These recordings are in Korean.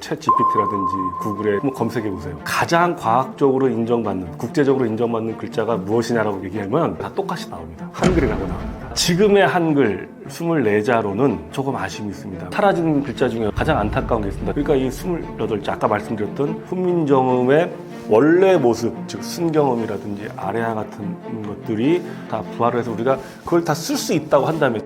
챗GPT라든지 구글에 한번 검색해보세요. 가장 과학적으로 인정받는, 국제적으로 인정받는 글자가 무엇이냐라고 얘기하면 다 똑같이 나옵니다. 한글이라고 나옵니다. 지금의 한글 24자로는 조금 아쉬움이 있습니다. 사라지는 글자 중에 가장 안타까운 게 있습니다. 그러니까 이 28자, 아까 말씀드렸던 훈민정음의 원래 모습, 즉 순경음이라든지 아래와 같은 것들이 다 부활을 해서 우리가 그걸 다 쓸 수 있다고 한다면,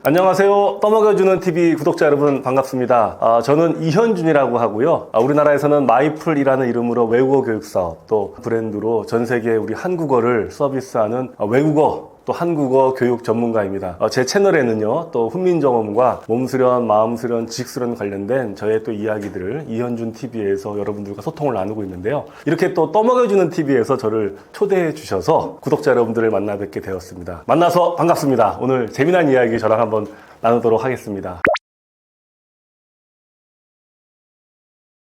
안녕하세요. 떠먹여주는 TV 구독자 여러분 반갑습니다. 저는 이현준이라고 하고요. 우리나라에서는 마이풀이라는 이름으로 외국어 교육 사업, 또 브랜드로 전 세계에 우리 한국어를 서비스하는 외국어 또 한국어 교육 전문가입니다. 제 채널에는요, 또 훈민정음과 몸수련, 마음수련, 지식수련 관련된 저의 또 이야기들을 이현준 TV에서 여러분들과 소통을 나누고 있는데요. 이렇게 또 떠먹여주는 TV에서 저를 초대해 주셔서 구독자 여러분들을 만나 뵙게 되었습니다. 만나서 반갑습니다. 오늘 재미난 이야기 저랑 한번 나누도록 하겠습니다.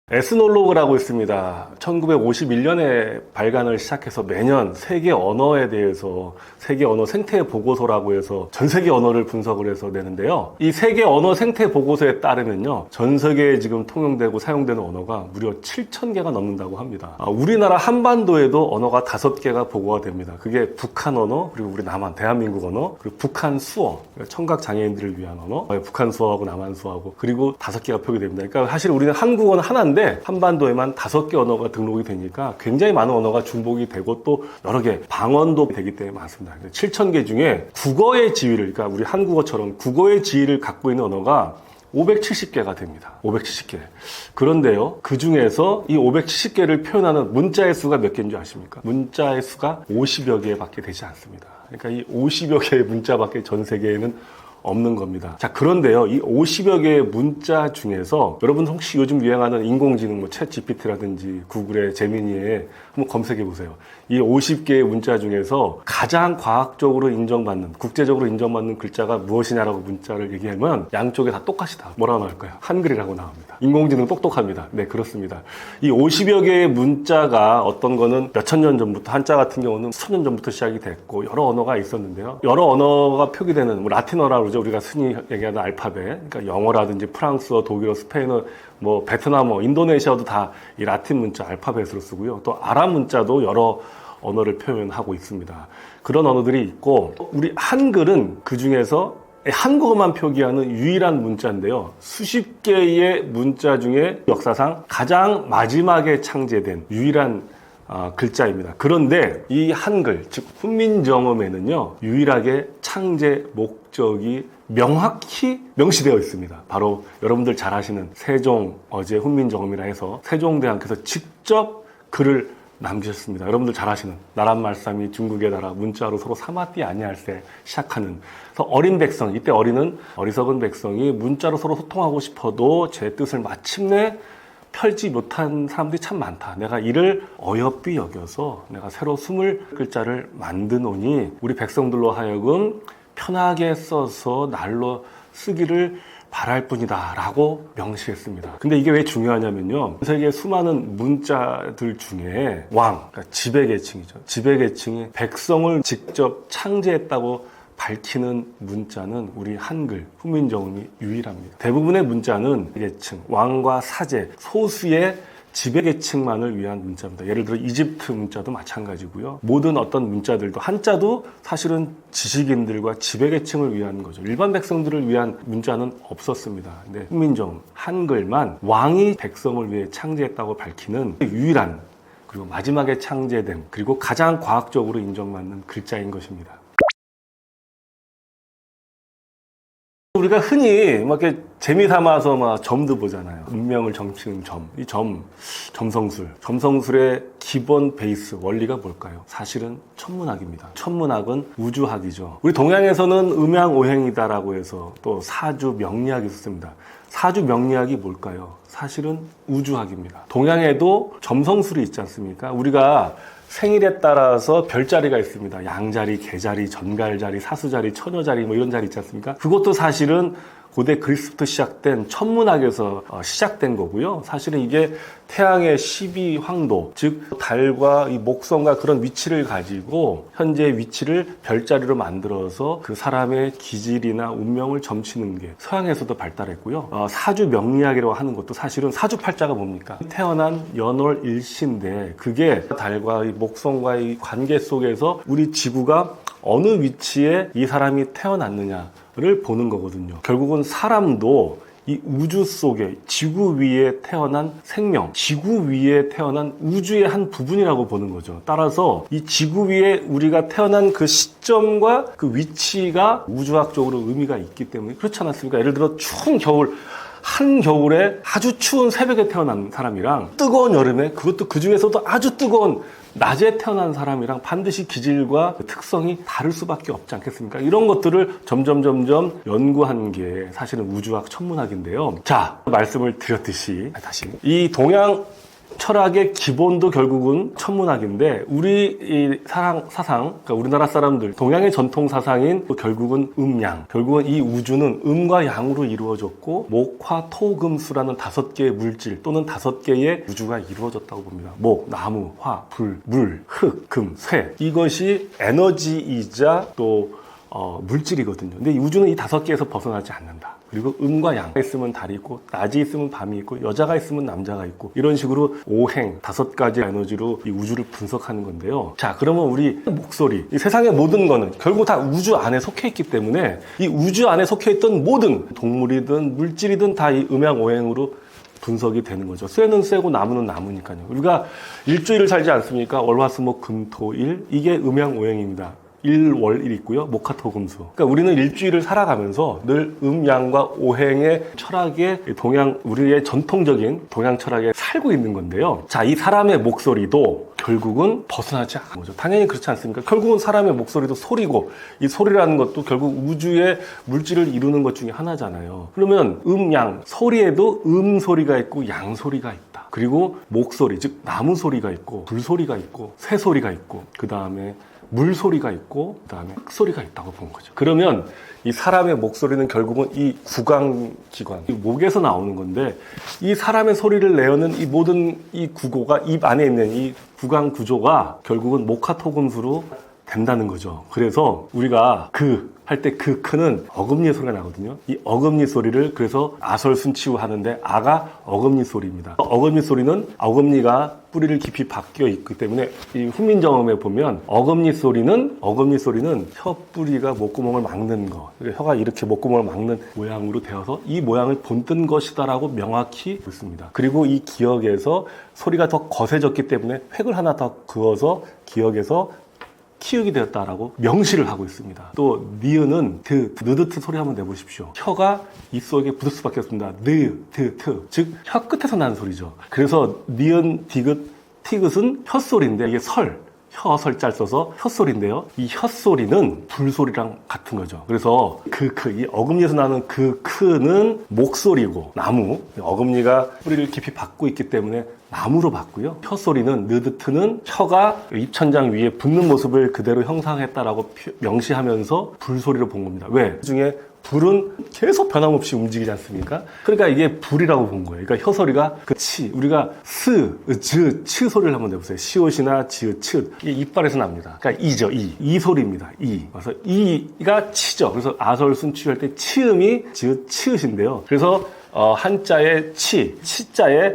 에스놀로그라고 있습니다. 1951년에 발간을 시작해서 매년 세계 언어에 대해서 세계 언어 생태 보고서라고 해서 전 세계 언어를 분석을 해서 내는데요. 이 세계 언어 생태 보고서에 따르면요, 전 세계에 지금 통용되고 사용되는 언어가 무려 7,000개가 넘는다고 합니다. 우리나라 한반도에도 언어가 5개가 보고가 됩니다. 그게 북한 언어, 그리고 우리 남한, 대한민국 언어, 그리고 북한 수어, 청각 장애인들을 위한 언어, 북한 수어하고 남한 수어하고, 그리고 5개가 표기됩니다. 그러니까 사실 우리는 한국어는 하나인데 한반도에만 5개 언어가 등록이 되니까 굉장히 많은 언어가 중복이 되고 또 여러 개 방언도 되기 때문에 많습니다. 7,000개 중에 국어의 지위를, 그러니까 우리 한국어처럼 국어의 지위를 갖고 있는 언어가 570개가 됩니다. 570개. 그런데요, 그 중에서 이 570개를 표현하는 문자의 수가 몇 개인 줄 아십니까? 문자의 수가 50여 개밖에 되지 않습니다. 그러니까 이 50여 개의 문자밖에 전 세계에는 없는 겁니다. 자, 그런데요, 이 50여 개의 문자 중에서 여러분 혹시 요즘 유행하는 인공지능, 챗 GPT라든지 구글의 제미니에 한번 검색해 보세요. 이 50개의 문자 중에서 가장 과학적으로 인정받는, 국제적으로 인정받는 글자가 무엇이냐라고 문자를 얘기하면 양쪽에 다 똑같이 다 뭐라고 나올까요? 한글이라고 나옵니다. 인공지능 똑똑합니다. 네, 그렇습니다. 이 50여 개의 문자가 어떤 거는 몇천 년 전부터, 한자 같은 경우는 수천 년 전부터 시작이 됐고 여러 언어가 있었는데요. 여러 언어가 표기되는 라틴어라고 그러죠. 우리가 흔히 얘기하는 알파벳, 그러니까 영어라든지 프랑스어, 독일어, 스페인어, 베트남어, 인도네시아어도 다 이 라틴 문자 알파벳으로 쓰고요. 또 아랍 문자도 여러 언어를 표현하고 있습니다. 그런 언어들이 있고, 우리 한글은 그 중에서 한국어만 표기하는 유일한 문자인데요. 수십 개의 문자 중에 역사상 가장 마지막에 창제된 유일한 글자입니다. 그런데 이 한글, 즉 훈민정음에는요, 유일하게 창제 목적이 명확히 명시되어 있습니다. 바로 여러분들 잘 아시는 세종, 어제 훈민정음이라 해서 세종대왕께서 직접 글을 남기셨습니다. 여러분들 잘 아시는 나란 말씀이 중국의 나라 문자로 서로 사마띠 아니할세 시작하는, 그래서 어린 백성, 이때 어리석은 백성이 문자로 서로 소통하고 싶어도 제 뜻을 마침내 펼지 못한 사람들이 참 많다. 내가 이를 어여삐 여겨서 내가 새로 20글자를 만드노니 우리 백성들로 하여금 편하게 써서 날로 쓰기를 바랄 뿐이다 라고 명시했습니다. 근데 이게 왜 중요하냐면요, 세계 수많은 문자들 중에 그러니까 지배계층이죠. 지배계층이 백성을 직접 창제했다고 밝히는 문자는 우리 한글, 훈민정음이 유일합니다. 대부분의 문자는 계층, 왕과 사제, 소수의 지배계층만을 위한 문자입니다. 예를 들어 이집트 문자도 마찬가지고요. 모든 어떤 문자들도, 한자도 사실은 지식인들과 지배계층을 위한 거죠. 일반 백성들을 위한 문자는 없었습니다. 근데 훈민정음, 한글만 왕이 백성을 위해 창제했다고 밝히는 유일한, 그리고 마지막에 창제된, 그리고 가장 과학적으로 인정받는 글자인 것입니다. 우리가 흔히 막 이렇게 재미삼아서 막 점도 보잖아요. 운명을 점치는 점. 이 점성술. 점성술의 기본 베이스 원리가 뭘까요? 사실은 천문학입니다. 천문학은 우주학이죠. 우리 동양에서는 음양오행이다라고 해서 또 사주 명리학이 있습니다. 사주 명리학이 뭘까요? 사실은 우주학입니다. 동양에도 점성술이 있지 않습니까? 우리가 생일에 따라서 별자리가 있습니다. 양자리, 개자리, 전갈자리, 사수자리, 처녀자리 이런 자리 있지 않습니까? 그것도 사실은 고대 그리스부터 시작된 천문학에서 시작된 거고요. 사실은 이게 태양의 12황도, 즉 달과 이 목성과 그런 위치를 가지고 현재 위치를 별자리로 만들어서 그 사람의 기질이나 운명을 점치는 게 서양에서도 발달했고요. 사주 명리학이라고 하는 것도 사실은 사주팔자가 뭡니까? 태어난 연월 일시인데 그게 달과 이 목성과의 관계 속에서 우리 지구가 어느 위치에 이 사람이 태어났느냐를 보는 거거든요. 결국은 사람도 이 우주 속에 지구 위에 태어난 생명, 지구 위에 태어난 우주의 한 부분이라고 보는 거죠. 따라서 이 지구 위에 우리가 태어난 그 시점과 그 위치가 우주학적으로 의미가 있기 때문에 그렇지 않았습니까? 예를 들어 추운 겨울, 한겨울에 아주 추운 새벽에 태어난 사람이랑 뜨거운 여름에 그것도 그 중에서도 아주 뜨거운 낮에 태어난 사람이랑 반드시 기질과 특성이 다를 수밖에 없지 않겠습니까? 이런 것들을 점점 연구한 게 사실은 우주학 천문학인데요. 자, 말씀을 드렸듯이 다시 이 동양 철학의 기본도 결국은 천문학인데 우리 이 사상, 그러니까 우리나라 사람들 동양의 전통 사상인 결국은 음양, 결국은 이 우주는 음과 양으로 이루어졌고 목화토금수라는 5개의 물질 또는 5개의 우주가 이루어졌다고 봅니다. 목, 나무, 화, 불, 물, 흙, 금, 쇠, 이것이 에너지이자 또 물질이거든요. 근데 이 우주는 이 5개에서 벗어나지 않는다. 그리고 음과 양이 있으면 달이 있고 낮이 있으면 밤이 있고 여자가 있으면 남자가 있고 이런 식으로 5행 5가지 에너지로 이 우주를 분석하는 건데요. 자, 그러면 우리 목소리, 이 세상의 모든 거는 결국 다 우주 안에 속해 있기 때문에 이 우주 안에 속해 있던 모든 동물이든 물질이든 다 이 음양 오행으로 분석이 되는 거죠. 쇠는 쇠고 나무는 나무니까요. 우리가 일주일을 살지 않습니까? 월화수목 금토일, 이게 음양 오행입니다. 일월일 있고요. 목화토금수. 그러니까 우리는 일주일을 살아가면서 늘 음양과 오행의 철학의 동양, 우리의 전통적인 동양 철학에 살고 있는 건데요. 자, 이 사람의 목소리도 결국은 벗어나지 않는 거죠. 당연히 그렇지 않습니까? 결국은 사람의 목소리도 소리고 이 소리라는 것도 결국 우주의 물질을 이루는 것 중에 하나잖아요. 그러면 음양, 소리에도 음소리가 있고 양소리가 있다. 그리고 목소리, 즉 나무 소리가 있고 불소리가 있고 새소리가 있고 그 다음에 물소리가 있고 그 다음에 흙소리가 있다고 본 거죠. 그러면 이 사람의 목소리는 결국은 이 구강기관, 이 목에서 나오는 건데 이 사람의 소리를 내어는 이 모든 이 구고가 입 안에 있는 이 구강 구조가 결국은 목화토금수로 된다는 거죠. 그래서 우리가 할 때 그 크는 어금니 소리가 나거든요. 이 어금니 소리를 그래서 아설순치우 하는데 아가 어금니 소리입니다. 어금니 소리는 어금니가 뿌리를 깊이 박혀 있기 때문에 이 훈민정음에 보면 어금니 소리는 혀 뿌리가 목구멍을 막는 거. 혀가 이렇게 목구멍을 막는 모양으로 되어서 이 모양을 본뜬 것이다라고 명확히 있습니다. 그리고 이 기역에서 소리가 더 거세졌기 때문에 획을 하나 더 그어서 기역에서 키읔이 되었다라고 명시를 하고 있습니다. 또 니은은 느드트 소리 한번 내보십시오. 혀가 입 속에 붙을 수밖에 없습니다. 즉 혀 끝에서 나는 소리죠. 그래서 니은, 디귿, 티귿은 혀소리인데 이게 혀설자 써서 혀소리인데요. 이 혀소리는 불소리랑 같은 거죠. 그래서 이 어금니에서 나는 크는 목소리고 나무, 어금니가 뿌리를 깊이 박고 있기 때문에 나무로 봤고요. 혀소리는 느드트는 혀가 입천장 위에 붙는 모습을 그대로 형상했다라고 명시하면서 불소리로 본 겁니다. 왜? 그 중에 불은 계속 변함없이 움직이지 않습니까? 그러니까 이게 불이라고 본 거예요. 그러니까 혀소리가 우리가 치 소리를 한번 내보세요. 시옷이나 지읒, 이 이빨에서 납니다. 그러니까 이죠, 이 소리입니다. 그래서 이가 치죠. 그래서 아설순치유 할 때 치음이 지읒, 치읒인데요. 그래서 한자의 치자에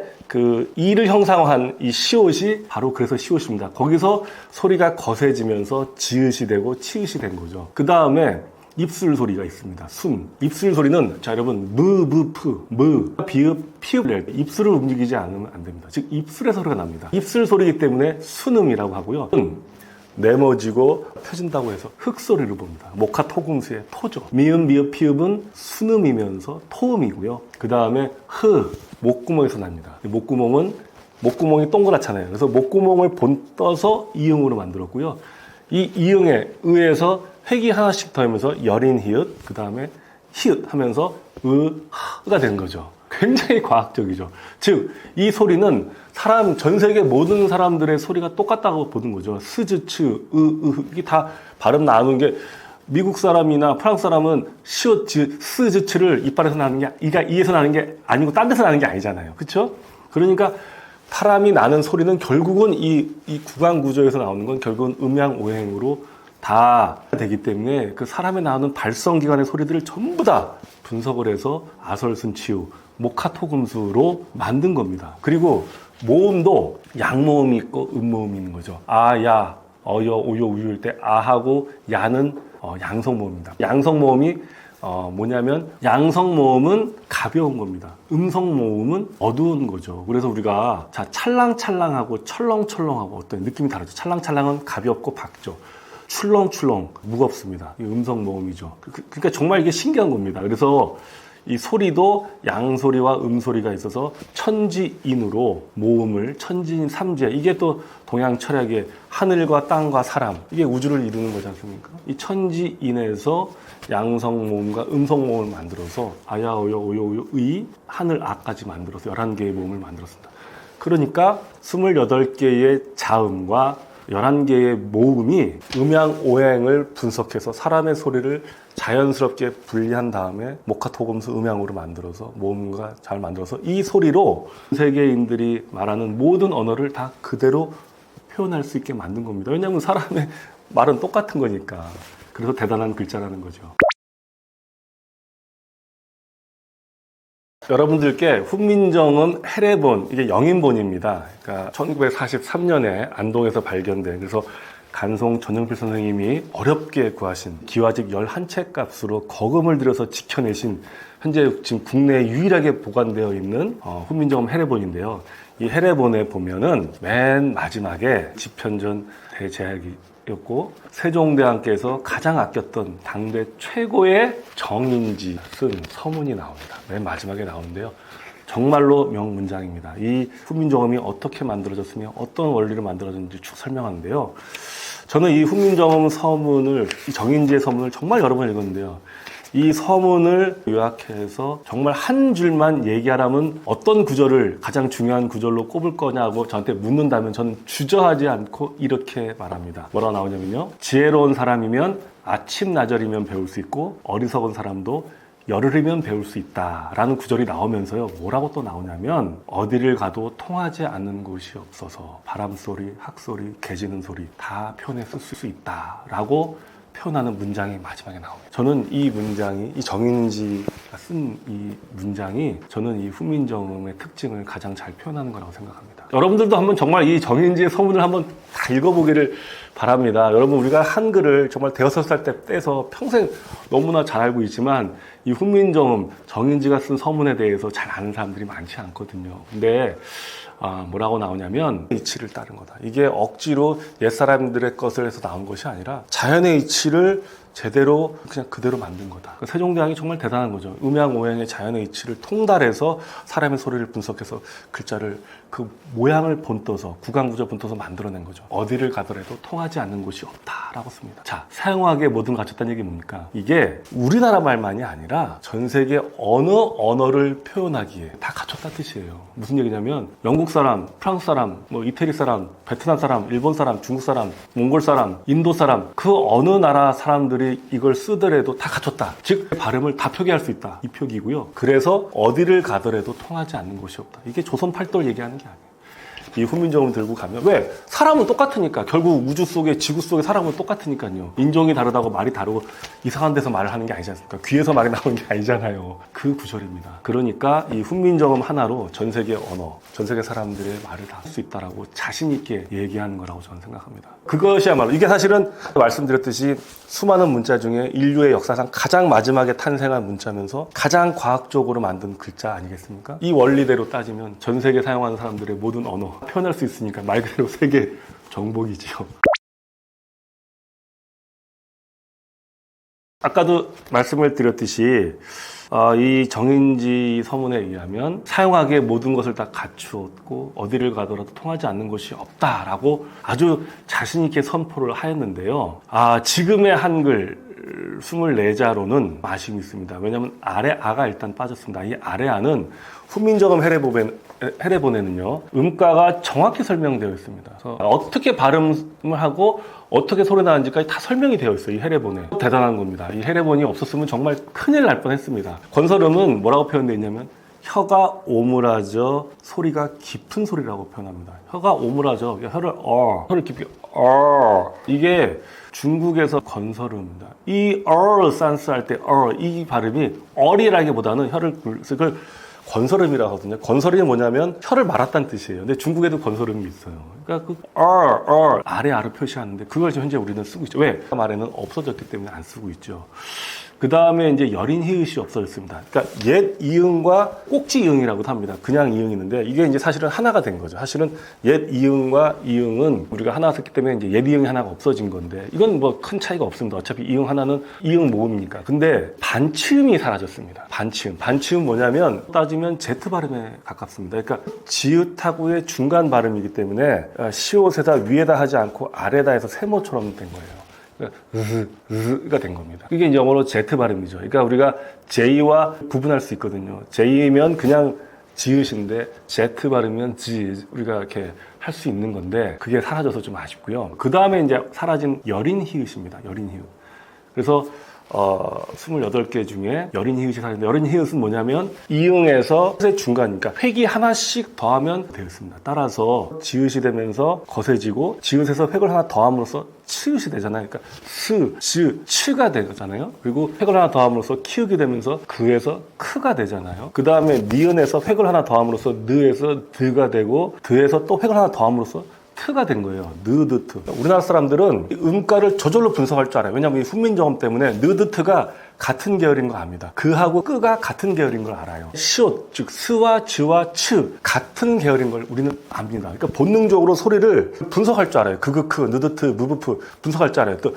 이를 형상화한 이 시옷이 바로 그래서 시옷입니다. 거기서 소리가 거세지면서 지읒이 되고 치읒이 된 거죠. 그 다음에 입술 소리가 있습니다. 입술 소리는 자 여러분 비읍 피읍 입술을 움직이지 않으면 안 됩니다. 즉 입술의 소리가 납니다. 입술 소리이기 때문에 순음이라고 하고요. 내머지고 펴진다고 해서 흙소리를 봅니다. 목화토금수의 토죠. 미음 비읍 피읍은 순음이면서 토음이고요. 그 다음에 목구멍에서 납니다. 목구멍이 동그랗잖아요. 그래서 목구멍을 본떠서 이응으로 만들었고요. 이 이응에 의해서 획이 하나씩 더하면서 여린 히읗, 그 다음에 히읗 하면서 가 된 거죠. 굉장히 과학적이죠. 즉, 이 소리는 전 세계 모든 사람들의 소리가 똑같다고 보는 거죠. 스즈츠, 이게 다 발음 나누는 게 미국 사람이나 프랑스 사람은 시옷, 스즈츠를 이빨에서 나는 게, 이에서 나는 게 아니고 딴 데서 나는 게 아니잖아요. 그쵸? 그러니까 사람이 나는 소리는 결국은 이 구강 구조에서 나오는 건 결국은 음양오행으로 다 되기 때문에 그 사람에 나오는 발성기관의 소리들을 전부 다 분석을 해서 아설순치유, 목화토금수로 만든 겁니다. 그리고 모음도 양모음이 있고 음모음이 있는 거죠. 아, 야, 어여, 오요, 우유일 때 아하고 야는 양성모음입니다. 양성모음이 뭐냐면 양성모음은 가벼운 겁니다. 음성모음은 어두운 거죠. 그래서 우리가 자 찰랑찰랑하고 철렁철렁하고 어떤 느낌이 다르죠. 찰랑찰랑은 가볍고 밝죠. 출렁출렁 무겁습니다. 이 음성모음이죠. 그러니까 정말 이게 신기한 겁니다. 그래서 이 소리도 양소리와 음소리가 있어서 천지인으로 모음을 천지인 삼재, 이게 또 동양 철학의 하늘과 땅과 사람, 이게 우주를 이루는 거지 않습니까? 이 천지인에서 양성모음과 음성모음을 만들어서 아야 어여 오요 오요 의 하늘 아까지 만들어서 11개의 모음을 만들었습니다. 그러니까 28개의 자음과 11개의 모음이 음양오행을 분석해서 사람의 소리를 자연스럽게 분리한 다음에 목화토금수 음양으로 만들어서 모음과 잘 만들어서 이 소리로 세계인들이 말하는 모든 언어를 다 그대로 표현할 수 있게 만든 겁니다. 왜냐하면 사람의 말은 똑같은 거니까. 그래서 대단한 글자라는 거죠. 여러분들께 훈민정음 해례본, 이게 영인본입니다. 그러니까 1943년에 안동에서 발견된, 그래서 간송 전영필 선생님이 어렵게 구하신 기와집 11채 값으로 거금을 들여서 지켜내신 현재 지금 국내에 유일하게 보관되어 있는 훈민정음 해례본인데요. 이 해례본에 보면은 맨 마지막에 집현전 대제학이었고 세종대왕께서 가장 아꼈던 당대 최고의 정인지 쓴 서문이 나옵니다. 맨 마지막에 나오는데요. 정말로 명문장입니다. 이 훈민정음이 어떻게 만들어졌으며 어떤 원리로 만들어졌는지 쭉 설명하는데요. 저는 이 훈민정음 서문을, 이 정인지의 서문을 정말 여러 번 읽었는데요. 이 서문을 요약해서 정말 한 줄만 얘기하라면 어떤 구절을 가장 중요한 구절로 꼽을 거냐고 저한테 묻는다면 저는 주저하지 않고 이렇게 말합니다. 뭐라고 나오냐면요. 지혜로운 사람이면 아침 나절이면 배울 수 있고 어리석은 사람도 열흘이면 배울 수 있다라는 구절이 나오면서요. 뭐라고 또 나오냐면 어디를 가도 통하지 않는 곳이 없어서 바람소리, 학소리, 개짖는 소리 다 표현해 쓸 수 있다라고 표현하는 문장이 마지막에 나옵니다. 저는 이 문장이, 이 정인지가 쓴 이 문장이 저는 이 훈민정음의 특징을 가장 잘 표현하는 거라고 생각합니다. 여러분들도 한번 정말 이 정인지의 서문을 한번 다 읽어보기를 바랍니다. 여러분, 우리가 한글을 정말 대여섯 살 때 떼서 평생 너무나 잘 알고 있지만 이 훈민정음, 정인지가 쓴 서문에 대해서 잘 아는 사람들이 많지 않거든요. 근데 뭐라고 나오냐면 이치를 따른 거다. 이게 억지로 옛사람들의 것을 해서 나온 것이 아니라 자연의 이치를 제대로 그냥 그대로 만든 거다. 세종대왕이 정말 대단한 거죠. 음양오행의 자연의 이치를 통달해서 사람의 소리를 분석해서 글자를 그 모양을 본떠서 구강구조 본떠서 만들어낸 거죠. 어디를 가더라도 통하지 않는 곳이 없다라고 씁니다. 자, 사용하기에 모든 갖췄다는 얘기 뭡니까? 이게 우리나라 말만이 아니라 전 세계 어느 언어를 표현하기에 다 갖췄다 뜻이에요. 무슨 얘기냐면 영국 사람, 프랑스 사람, 뭐 이태리 사람, 베트남 사람, 일본 사람, 중국 사람, 몽골 사람, 인도 사람, 그 어느 나라 사람들이 이걸 쓰더라도 다 갖췄다. 즉 발음을 다 표기할 수 있다. 이 표기고요. 그래서 어디를 가더라도 통하지 않는 곳이 없다. 이게 조선 팔도를 얘기하는 게 아니에요. 이 훈민정음을 들고 가면 왜? 사람은 똑같으니까. 결국 우주 속에 지구 속에 사람은 똑같으니까요. 인종이 다르다고 말이 다르고 이상한 데서 말을 하는 게 아니지 않습니까? 귀에서 말이 나오는 게 아니잖아요. 그 구절입니다. 그러니까 이 훈민정음 하나로 전 세계 언어, 전 세계 사람들의 말을 다 할 수 있다라고 자신 있게 얘기하는 거라고 저는 생각합니다. 그것이야말로 이게 사실은 말씀드렸듯이 수많은 문자 중에 인류의 역사상 가장 마지막에 탄생한 문자면서 가장 과학적으로 만든 글자 아니겠습니까? 이 원리대로 따지면 전 세계 사용하는 사람들의 모든 언어 표현할 수 있으니까 말 그대로 세계 정복이지요. 아까도 말씀을 드렸듯이 이 정인지 서문에 의하면 사용하기에 모든 것을 다 갖추었고 어디를 가더라도 통하지 않는 것이 없다라고 아주 자신 있게 선포를 하였는데요. 지금의 한글 24자로는 아쉬움이 있습니다. 왜냐하면 아래 아가 일단 빠졌습니다. 이 아래 아는 훈민정음 해례본에는요 음가가 정확히 설명되어 있습니다. 그래서 어떻게 발음을 하고 어떻게 소리 나는지까지 다 설명이 되어 있어요. 이 해례본에. 대단한 겁니다. 이 해례본이 없었으면 정말 큰일 날 뻔했습니다. 건설음은 뭐라고 표현되어 있냐면 혀가 오므라져 소리가 깊은 소리라고 표현합니다. 혀가 오므라져 혀를 깊게 이게 중국에서 건설음입니다. 이 산스 할 때 이 발음이 어리라기보다는 혀를 그걸 건설음이라고 하거든요. 건설음이 뭐냐면 혀를 말았다는 뜻이에요. 근데 중국에도 건설음이 있어요. 그러니까 그 아래아를 표시하는데 그걸 지금 현재 우리는 쓰고 있죠. 왜? 말에는 없어졌기 때문에 안 쓰고 있죠. 그 다음에 이제 여린 히읗이 없어졌습니다. 그러니까 옛 이응과 꼭지 이응이라고도 합니다. 그냥 이응이 있는데 이게 이제 사실은 하나가 된 거죠. 사실은 옛 이응과 이응은 우리가 하나 썼기 때문에 이제 옛 이응이 하나가 없어진 건데 이건 뭐 큰 차이가 없습니다. 어차피 이응 하나는 이응 모음이니까. 근데 반치음이 사라졌습니다. 반치음 뭐냐면 따지면 Z 발음에 가깝습니다. 그러니까 지읒하고의 중간 발음이기 때문에 시옷에다 위에다 하지 않고 아래다 해서 세모처럼 된 거예요. 가 된 겁니다. 이게 이제 영어로 Z 발음이죠. 그러니까 우리가 J와 구분할 수 있거든요. J면 그냥 지읒인데 Z 발음이면 지 우리가 이렇게 할 수 있는 건데 그게 사라져서 좀 아쉽고요. 그 다음에 이제 사라진 여린 히읗입니다. 여린 히읗. 그래서 28개 중에 여린 히읗이 사라졌는데 여린 히읗은 뭐냐면 이응에서 의 중간이니까 획이 하나씩 더하면 되었습니다. 따라서 지읒이 되면서 거세지고 지읒에서 획을 하나 더함으로써 치읒이 되잖아요. 그러니까 스, 즈, 치가 되잖아요. 그리고 획을 하나 더함으로써 키읔이 되면서 그에서 크가 되잖아요. 그 다음에 니은에서 획을 하나 더함으로써 느에서 드가 되고 드에서 또 획을 하나 더함으로써 트가 된 거예요. 느드트. 우리나라 사람들은 음가를 저절로 분석할 줄 알아요. 왜냐하면 이 훈민정음 때문에 느드트가 같은 계열인 거 압니다. 그하고 끄가 같은 계열인 걸 알아요. 시옷, 즉 스와 즈와 츠 같은 계열인 걸 우리는 압니다. 그러니까 본능적으로 소리를 분석할 줄 알아요. 그그크, 느드트, 무브프 분석할 줄 알아요. 또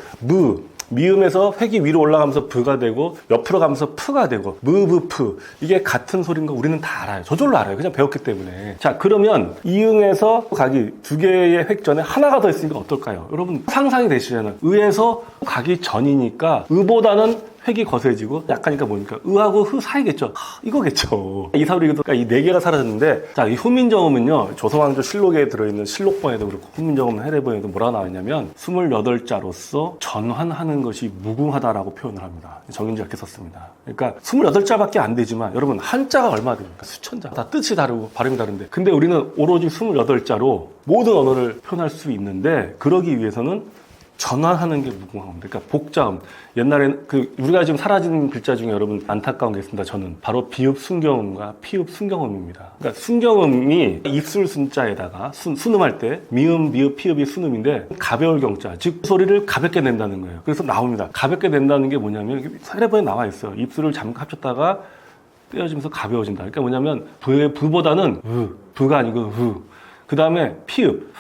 미음에서 획이 위로 올라가면서 브가 되고 옆으로 가면서 프가 되고 무브프 이게 같은 소리인 거 우리는 다 알아요. 저절로 알아요. 그냥 배웠기 때문에. 자, 그러면 이응에서 각이 두 개의 획 전에 하나가 더 있으니까 어떨까요? 여러분 상상이 되시잖아요. 의에서 각이 전이니까 의보다는 획이 거세지고 약하니까 뭐니까 의하고 흐 사이겠죠. 이거겠죠. 이사우리가 이 네 개가 사라졌는데 자, 이 훈민정음은요. 조선왕조 실록에 들어있는 실록본에도 그렇고 훈민정음 해례본에도 뭐라 나와 있냐면 28자로서 전환하는 것이 무궁하다라고 표현을 합니다. 정인지 이렇게 썼습니다. 그러니까 28자밖에 안 되지만 여러분 한자가 얼마 됩니까? 수천 자. 다 뜻이 다르고 발음이 다른데 근데 우리는 오로지 28자로 모든 언어를 표현할 수 있는데 그러기 위해서는 전환하는 게 무궁한 겁니다. 그러니까 복자음. 옛날에는 우리가 지금 사라진 글자 중에 여러분 안타까운 게 있습니다. 저는 바로 비읍 순경음과 피읍 순경음입니다. 그러니까 순경음이 입술 순자에다가 순음할 때 미음, 비읍, 피읍이 순음인데 가벼울 경자, 즉 소리를 가볍게 낸다는 거예요. 그래서 나옵니다. 가볍게 낸다는 게 뭐냐면 세례번에 나와 있어요. 입술을 잠깐 합쳤다가 떼어지면서 가벼워진다. 그러니까 뭐냐면 부보다는 부가 아니고 그 다음에 피읍,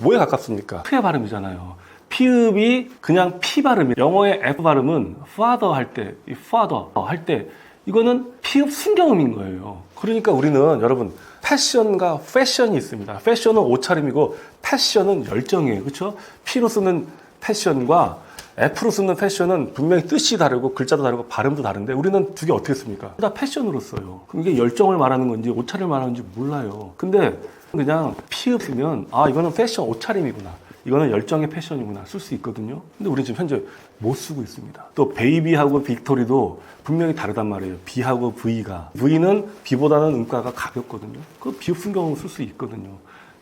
뭐에 가깝습니까? 프의 발음이잖아요. 피읍이 그냥 피 발음이에요. 영어의 F 발음은 father 할 때, 이 father 할 때 이거는 피읍 순경음인 거예요. 그러니까 우리는 여러분 패션과 패션이 있습니다. 패션은 옷차림이고 패션은 열정이에요. 그렇죠? P로 쓰는 패션과 F로 쓰는 패션은 분명히 뜻이 다르고 글자도 다르고 발음도 다른데 우리는 두 개 어떻게 씁니까? 다 패션으로 써요. 그럼 이게 열정을 말하는 건지 옷차림을 말하는 건지 몰라요. 근데 그냥 피읍 쓰면 이거는 패션 옷차림이구나. 이거는 열정의 패션이구나 쓸 수 있거든요. 근데 우리는 지금 현재 못 쓰고 있습니다. 또 베이비하고 빅토리도 분명히 다르단 말이에요. B하고 V가. V는 B보다는 음가가 가볍거든요. 그 비읍 순경으로 쓸 수 있거든요.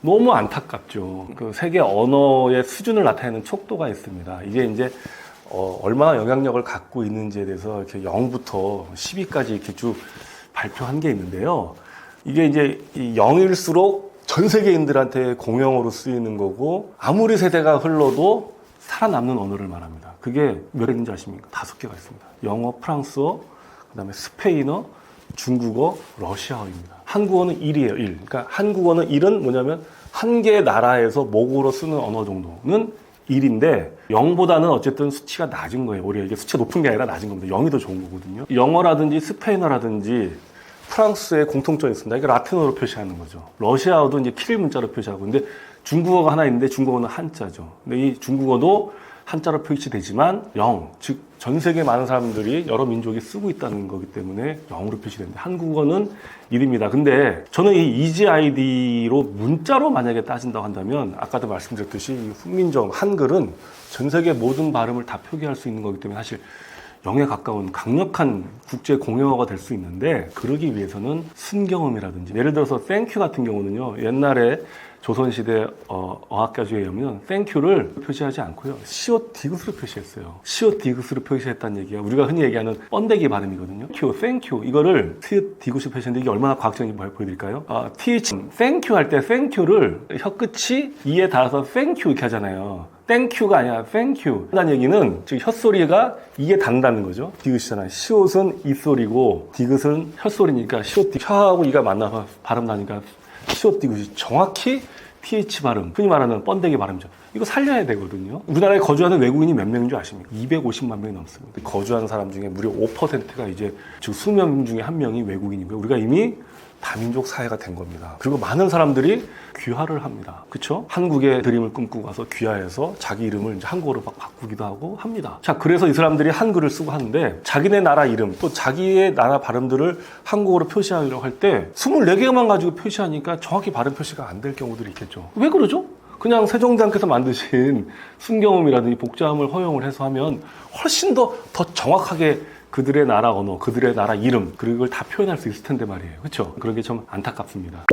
너무 안타깝죠. 그 세계 언어의 수준을 나타내는 촉도가 있습니다. 이게 이제 얼마나 영향력을 갖고 있는지에 대해서 이렇게 0부터 10위까지 이렇게 쭉 발표한 게 있는데요. 이게 이제 0일수록 전 세계인들한테 공용어로 쓰이는 거고 아무리 세대가 흘러도 살아남는 언어를 말합니다. 그게 몇 개인지 아십니까? 5개가 있습니다. 영어, 프랑스어, 그 다음에 스페인어, 중국어, 러시아어입니다. 한국어는 1이에요. 1. 그러니까 한국어는 1은 뭐냐면 한 개의 나라에서 모국어로 쓰는 언어 정도는 1인데 0보다는 어쨌든 수치가 낮은 거예요. 오히려 이게 수치가 높은 게 아니라 낮은 겁니다. 0이 더 좋은 거거든요. 영어라든지 스페인어라든지 프랑스의 공통점이 있습니다. 이게 라틴어로 표시하는 거죠. 러시아어도 이제 키릴 문자로 표시하고, 근데 중국어가 하나 있는데 중국어는 한자죠. 근데 이 중국어도 한자로 표시되지만 0, 즉 전 세계 많은 사람들이 여러 민족이 쓰고 있다는 거기 때문에 영어로 표시됩니다. 한국어는 1입니다. 근데 저는 이 EGID로 문자로 만약에 따진다고 한다면 아까도 말씀드렸듯이 이 훈민정 한글은 전 세계 모든 발음을 다 표기할 수 있는 거기 때문에 사실 0에 가까운 강력한 국제 공용어가 될 수 있는데 그러기 위해서는 순경음이라든지 예를 들어서 thank you 같은 경우는요. 옛날에 조선시대 어학가주에 의하면 땡큐를 표시하지 않고요. 시옷 디귿으로 표시했어요. 시옷 디귿으로 표시했다는 얘기가 우리가 흔히 얘기하는 번데기 발음이거든요. 큐, 땡큐 이거를 시옷 디귿으로 표시했는데 이게 얼마나 과학적인지 보여드릴까요? TH, 땡큐 할 때 땡큐를 혀끝이 이에 닿아서 땡큐 이렇게 하잖아요. 땡큐가 아니라 땡큐 한다는 얘기는 즉 혀소리가 이에 닿는다는 거죠. 디귿이잖아요. 시옷은 이소리고 디귿은 혀소리니까 시옷 디귿 혀하고 이가 만나서 발음 나니까 시옷 디귿이 정확히 TH 발음, 흔히 말하는 번데기 발음이죠. 이거 살려야 되거든요. 우리나라에 거주하는 외국인이 몇 명인 줄 아십니까? 250만 명이 넘습니다. 거주하는 사람 중에 무려 5%가 이제 즉 수명 중에 한 명이 외국인이고요. 우리가 이미 다민족 사회가 된 겁니다. 그리고 많은 사람들이 귀화를 합니다. 그렇죠? 한국의 드림을 꿈꾸고 가서 귀화해서 자기 이름을 이제 한국어로 막 바꾸기도 하고 합니다. 자, 그래서 이 사람들이 한글을 쓰고 하는데 자기네 나라 이름 또 자기의 나라 발음들을 한국어로 표시하려고 할 때 24개만 가지고 표시하니까 정확히 발음 표시가 안 될 경우들이 있겠죠. 왜 그러죠? 그냥 세종대왕께서 만드신 순경음이라든지 복자음을 허용을 해서 하면 훨씬 더 정확하게 그들의 나라 언어, 그들의 나라 이름, 그걸 다 표현할 수 있을 텐데 말이에요. 그렇죠? 그런 게 좀 안타깝습니다.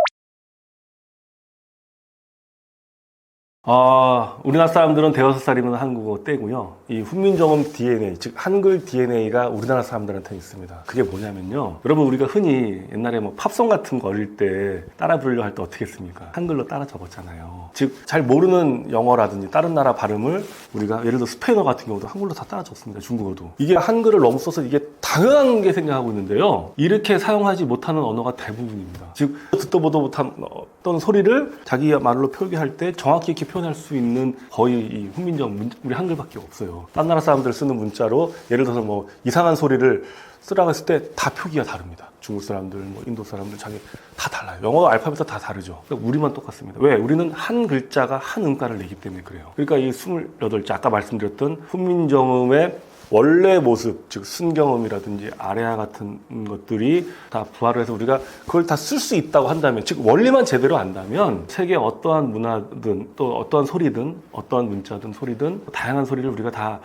우리나라 사람들은 대여섯 살이면 한국어 떼고요. 이 훈민정음 DNA, 즉 한글 DNA가 우리나라 사람들한테 있습니다. 그게 뭐냐면요. 여러분 우리가 흔히 옛날에 뭐 팝송 같은 거 어릴 때 따라 부르려 할 때 어떻게 했습니까? 한글로 따라 적었잖아요. 즉 잘 모르는 영어라든지 다른 나라 발음을 우리가 예를 들어 스페인어 같은 경우도 한글로 다 따라 적습니다. 중국어도. 이게 한글을 너무 써서 이게 당연한 게 생각하고 있는데요. 이렇게 사용하지 못하는 언어가 대부분입니다. 즉 듣도 보도 못한 어떤 소리를 자기 말로 표기할 때 정확히 이렇게 표현할 수 있는 거의 이 훈민정 우리 한글밖에 없어요. 딴 나라 사람들 쓰는 문자로 예를 들어서 뭐 이상한 소리를 쓰라고 했을 때 다 표기가 다릅니다. 중국 사람들, 뭐 인도 사람들 다 달라요. 영어 알파벳도 다 다르죠. 그러니까 우리만 똑같습니다. 왜? 우리는 한 글자가 한 음가를 내기 때문에 그래요. 그러니까 이 28자 아까 말씀드렸던 훈민정음의 원래 모습, 즉 순경음이라든지 아래아 같은 것들이 다 부활을 해서 우리가 그걸 다 쓸 수 있다고 한다면, 즉 원리만 제대로 안다면 세계 어떠한 문화든 또 어떠한 소리든 어떠한 문자든 소리든 다양한 소리를 우리가 다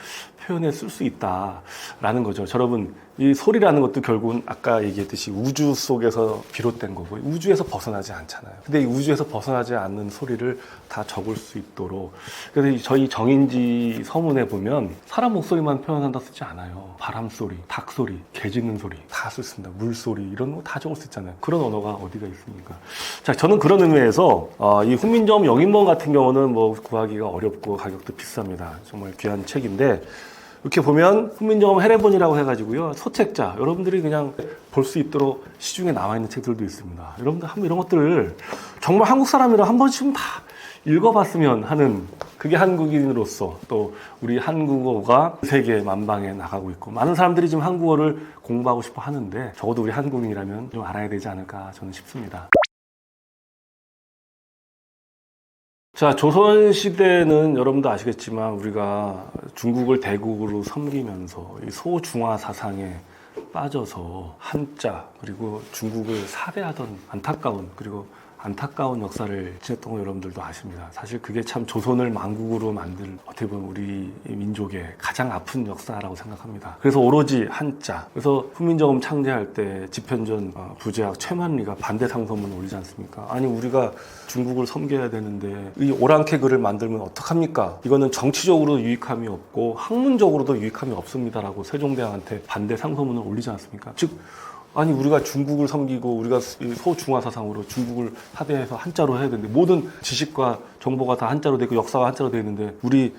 표현해 쓸 수 있다라는 거죠. 여러분 이 소리라는 것도 결국은 아까 얘기했듯이 우주 속에서 비롯된 거고 우주에서 벗어나지 않잖아요. 근데 이 우주에서 벗어나지 않는 소리를 다 적을 수 있도록, 그래서 저희 정인지 서문에 보면 사람 목소리만 표현한다 쓰지 않아요. 바람 소리, 닭 소리, 개 짖는 소리 다 썼습니다. 물 소리 이런 거 다 적을 수 있잖아요. 그런 언어가 어디가 있습니까? 자, 저는 그런 의미에서 이 훈민정음 영인본 같은 경우는 뭐 구하기가 어렵고 가격도 비쌉니다. 정말 귀한 책인데 이렇게 보면 훈민정음 해례본이라고 해가지고요. 소책자 여러분들이 그냥 볼 수 있도록 시중에 나와 있는 책들도 있습니다. 여러분들 한번 이런 것들을 정말 한국 사람이라 한 번씩은 다 읽어봤으면 하는, 그게 한국인으로서 또 우리 한국어가 세계 만방에 나가고 있고 많은 사람들이 지금 한국어를 공부하고 싶어 하는데 적어도 우리 한국인이라면 좀 알아야 되지 않을까 저는 싶습니다. 자, 조선시대는 여러분도 아시겠지만 우리가 중국을 대국으로 섬기면서 이 소중화 사상에 빠져서 한자 그리고 중국을 사대하던 안타까운 역사를 지냈던 거 여러분들도 아십니다. 사실 그게 참 조선을 만국으로 만들 어떻게 보면 우리 민족의 가장 아픈 역사라고 생각합니다. 그래서 오로지 한자. 그래서 훈민정음 창제할 때 집현전 부제학 최만리가 반대 상소문을 올리지 않습니까? 아니 우리가 중국을 섬겨야 되는데 이 오랑캐 글을 만들면 어떡합니까? 이거는 정치적으로도 유익함이 없고 학문적으로도 유익함이 없습니다라고 세종대왕한테 반대 상소문을 올리지 않습니까? 즉 아니 우리가 중국을 섬기고 우리가 소중화 사상으로 중국을 하대해서 한자로 해야 되는데 모든 지식과 정보가 다 한자로 되고 역사가 한자로 되어 있는데 우리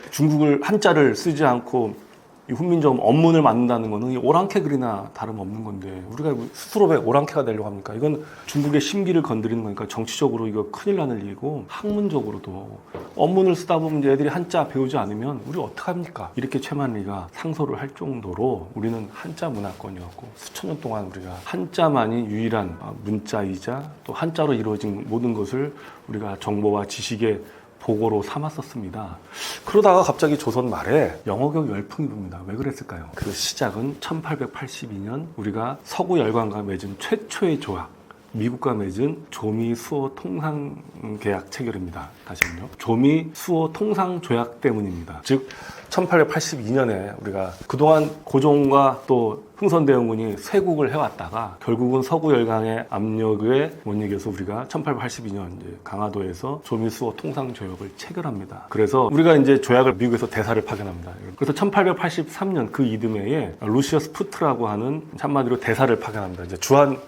중국을 한자를 쓰지 않고 이 훈민정음 언문을 만든다는 거는 이 오랑캐 글이나 다름없는 건데 우리가 스스로 왜 오랑캐가 되려고 합니까? 이건 중국의 심기를 건드리는 거니까 정치적으로 이거 큰일 나는 일이고 학문적으로도 언문을 쓰다 보면 이제 애들이 한자 배우지 않으면 우리 어떡합니까? 이렇게 최만리가 상소를 할 정도로 우리는 한자 문화권이었고 수천 년 동안 우리가 한자만이 유일한 문자이자 또 한자로 이루어진 모든 것을 우리가 정보와 지식의 보고로 삼았었습니다. 그러다가 갑자기 조선 말에 영어교육 열풍이 붑니다. 왜 그랬을까요? 그 시작은 1882년 우리가 서구 열강과 맺은 최초의 조약, 미국과 맺은 조미 수호 통상 계약 체결입니다. 다시 한번요. 조미 수호 통상 조약 때문입니다. 즉 1882년에 우리가 그동안 고종과 또 흥선대원군이 쇄국을 해왔다가 결국은 서구 열강의 압력에 못 이겨서 우리가 1882년 강화도에서 조미수호 통상조약을 체결합니다. 그래서 우리가 이제 조약을 미국에서 대사를 파견합니다. 그래서 1883년 그 이듬해에 루시어스 푸트라고 하는 한마디로 대사를 파견합니다. 이제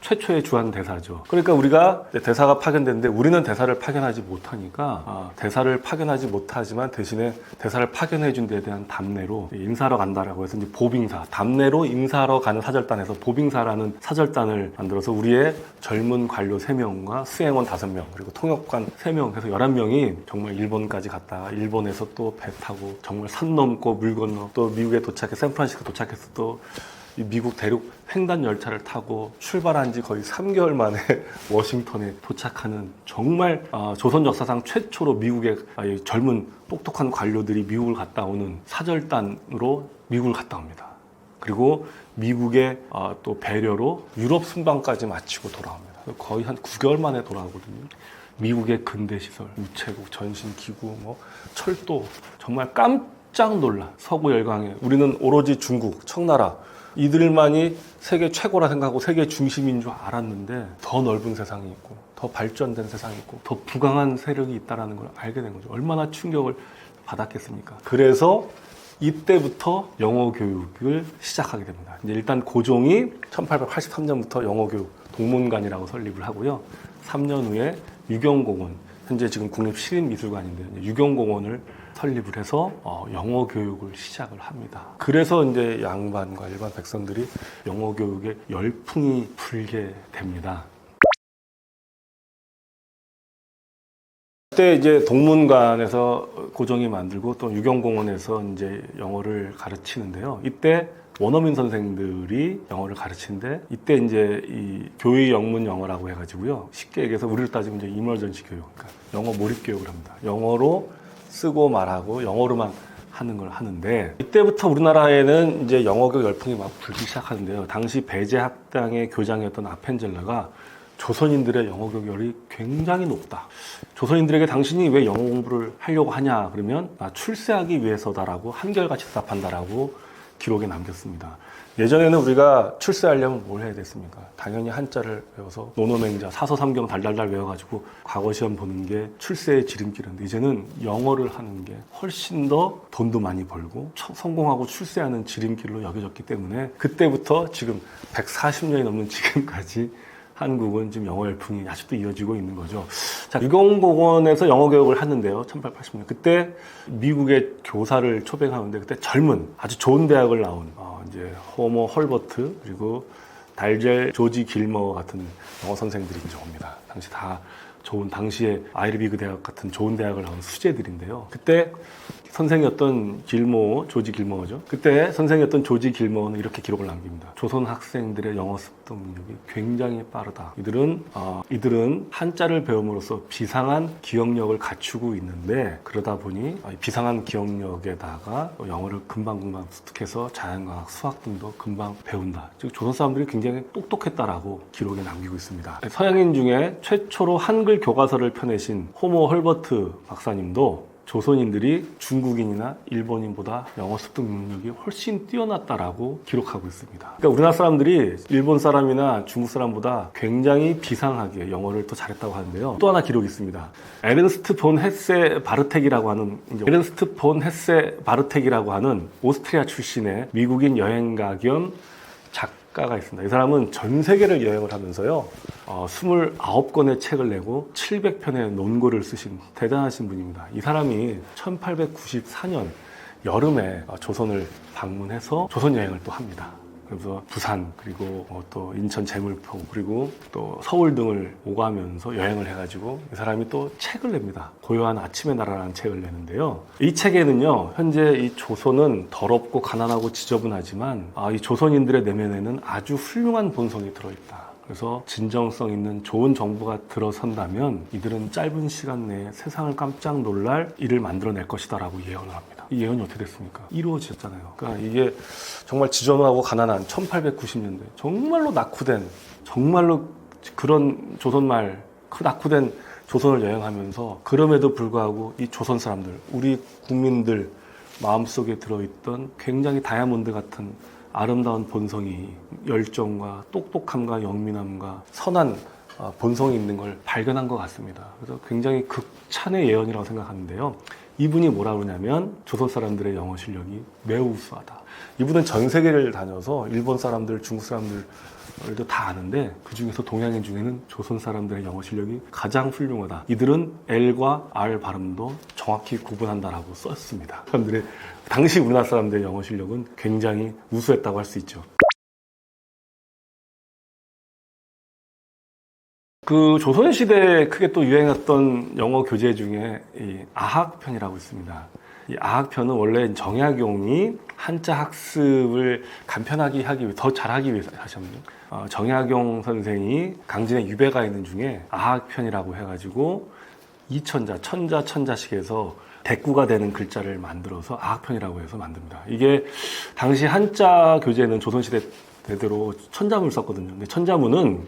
최초의 주한 대사죠. 그러니까 우리가 대사가 파견됐는데 우리는 대사를 파견하지 못하니까 대사를 파견하지 못하지만 대신에 대사를 파견해준 데에 대한 답례로 인사하러 간다라고 해서 이제 보빙사, 답례로 인사하러 가는 사절단에서 보빙사라는 사절단을 만들어서 우리의 젊은 관료 3명과 수행원 5명 그리고 통역관 3명 해서 11명이 정말 일본까지 갔다가 일본에서 또 배 타고 정말 산 넘고 물 건너 또 미국에 도착해 샌프란시스코 도착해서 또 미국 대륙 횡단 열차를 타고 출발한 지 거의 3개월 만에 워싱턴에 도착하는 정말 조선 역사상 최초로 미국의 젊은 똑똑한 관료들이 미국을 갔다 오는 사절단으로 미국을 갔다 옵니다. 그리고 미국의 또 배려로 유럽 순방까지 마치고 돌아옵니다. 거의 한 9개월 만에 돌아오거든요. 미국의 근대시설, 우체국, 전신기구, 철도 정말 깜짝 놀라. 서구 열강에 우리는 오로지 중국, 청나라 이들만이 세계 최고라 생각하고 세계 중심인 줄 알았는데 더 넓은 세상이 있고 더 발전된 세상이 있고 더 부강한 세력이 있다는 걸 알게 된 거죠. 얼마나 충격을 받았겠습니까? 그래서 이때부터 영어 교육을 시작하게 됩니다. 이제 일단 고종이 1883년부터 영어 교육 동문관이라고 설립을 하고요. 3년 후에 유경공원, 현재 지금 국립시립미술관인데 유경공원을 설립을 해서 영어 교육을 시작을 합니다. 그래서 이제 양반과 일반 백성들이 영어 교육에 열풍이 불게 됩니다. 그때 이제 동문관에서 고종이 만들고 또 유경공원에서 이제 영어를 가르치는데요. 이때 원어민 선생들이 영어를 가르치는데 이때 이제 이 교의 영문 영어라고 해가지고요. 쉽게 얘기해서 우리를 따지면 이제 이머전시 교육, 그러니까 영어 몰입 교육을 합니다. 영어로 쓰고 말하고 영어로만 하는 걸 하는데 이때부터 우리나라에는 이제 영어 교육 열풍이 막 불기 시작하는데요. 당시 배제학당의 교장이었던 아펜젤러가 조선인들의 영어 교육열이 굉장히 높다. 조선인들에게 당신이 왜 영어 공부를 하려고 하냐 그러면 출세하기 위해서다라고 한결같이 대답한다라고 기록에 남겼습니다. 예전에는 우리가 출세하려면 뭘 해야 됐습니까? 당연히 한자를 외워서 노노맹자, 사서삼경 달달달 외워가지고 과거 시험 보는 게 출세의 지름길인데 이제는 영어를 하는 게 훨씬 더 돈도 많이 벌고 성공하고 출세하는 지름길로 여겨졌기 때문에 그때부터 지금 140년이 넘는 지금까지 한국은 지금 영어 열풍이 아직도 이어지고 있는 거죠. 자, 유경공원에서 영어 교육을 하는데요. 1880년. 그때 미국의 교사를 초빙하는데 그때 젊은 아주 좋은 대학을 나온 이제 호머 헐버트 그리고 달젤 조지 길머 같은 영어 선생들이 이제 옵니다. 당시 다 좋은 당시에 아이비그 대학 같은 좋은 대학을 나온 수재들인데요. 그때 선생이었던 조지 길머죠. 그때 선생이었던 조지 길머는 이렇게 기록을 남깁니다. 조선 학생들의 영어 습득 능력이 굉장히 빠르다. 이들은 한자를 배움으로써 비상한 기억력을 갖추고 있는데 그러다 보니 비상한 기억력에다가 영어를 금방금방 습득해서 자연과학, 수학 등도 금방 배운다. 즉 조선 사람들이 굉장히 똑똑했다라고 기록에 남기고 있습니다. 서양인 중에 최초로 한글 교과서를 펴내신 호모 헐버트 박사님도 조선인들이 중국인이나 일본인보다 영어 습득 능력이 훨씬 뛰어났다라고 기록하고 있습니다. 그러니까 우리나라 사람들이 일본 사람이나 중국 사람보다 굉장히 비상하게 영어를 더 잘했다고 하는데요. 또 하나 기록이 있습니다. 에른스트 폰 헤세 바르텍이라고 하는 오스트리아 출신의 미국인 여행가 겸 작가가 있습니다. 이 사람은 전 세계를 여행을 하면서요. 29권의 책을 내고 700편의 논고를 쓰신 대단하신 분입니다. 이 사람이 1894년 여름에 조선을 방문해서 조선 여행을 또 합니다. 그래서 부산 그리고 또 인천 제물포 그리고 또 서울 등을 오가면서 여행을 해가지고 이 사람이 또 책을 냅니다. 고요한 아침의 나라라는 책을 내는데요. 이 책에는요 현재 이 조선은 더럽고 가난하고 지저분하지만 이 조선인들의 내면에는 아주 훌륭한 본성이 들어있다. 그래서 진정성 있는 좋은 정부가 들어선다면 이들은 짧은 시간 내에 세상을 깜짝 놀랄 일을 만들어낼 것이다라고 예언을 합니다. 이 예언이 어떻게 됐습니까? 이루어졌잖아요. 그러니까 이게 정말 지저분하고 가난한 1890년대 정말로 낙후된, 정말로 그런 조선말 그 낙후된 조선을 여행하면서 그럼에도 불구하고 이 조선 사람들, 우리 국민들 마음속에 들어있던 굉장히 다이아몬드 같은 아름다운 본성이, 열정과 똑똑함과 영민함과 선한 본성이 있는 걸 발견한 것 같습니다. 그래서 굉장히 극찬의 예언이라고 생각하는데요. 이분이 뭐라 그러냐면 조선 사람들의 영어 실력이 매우 우수하다. 이분은 전 세계를 다녀서 일본 사람들, 중국 사람들도 다 아는데 그 중에서 동양인 중에는 조선 사람들의 영어 실력이 가장 훌륭하다. 이들은 L과 R 발음도 정확히 구분한다라고 썼습니다. 사람들의 당시 우리나라 사람들의 영어 실력은 굉장히 우수했다고 할 수 있죠. 그 조선시대에 크게 또 유행했던 영어 교재 중에 이 아학편이라고 있습니다. 이 아학편은 원래 정약용이 한자 학습을 간편하게 하기 위해, 더 잘하기 위해서 하셨는데, 정약용 선생이 강진에 유배가 있는 중에 아학편이라고 해가지고 이천자, 천자, 천자식에서 대꾸가 되는 글자를 만들어서 아학편이라고 해서 만듭니다. 이게 당시 한자 교재는 조선시대 대대로 천자문을 썼거든요. 근데 천자문은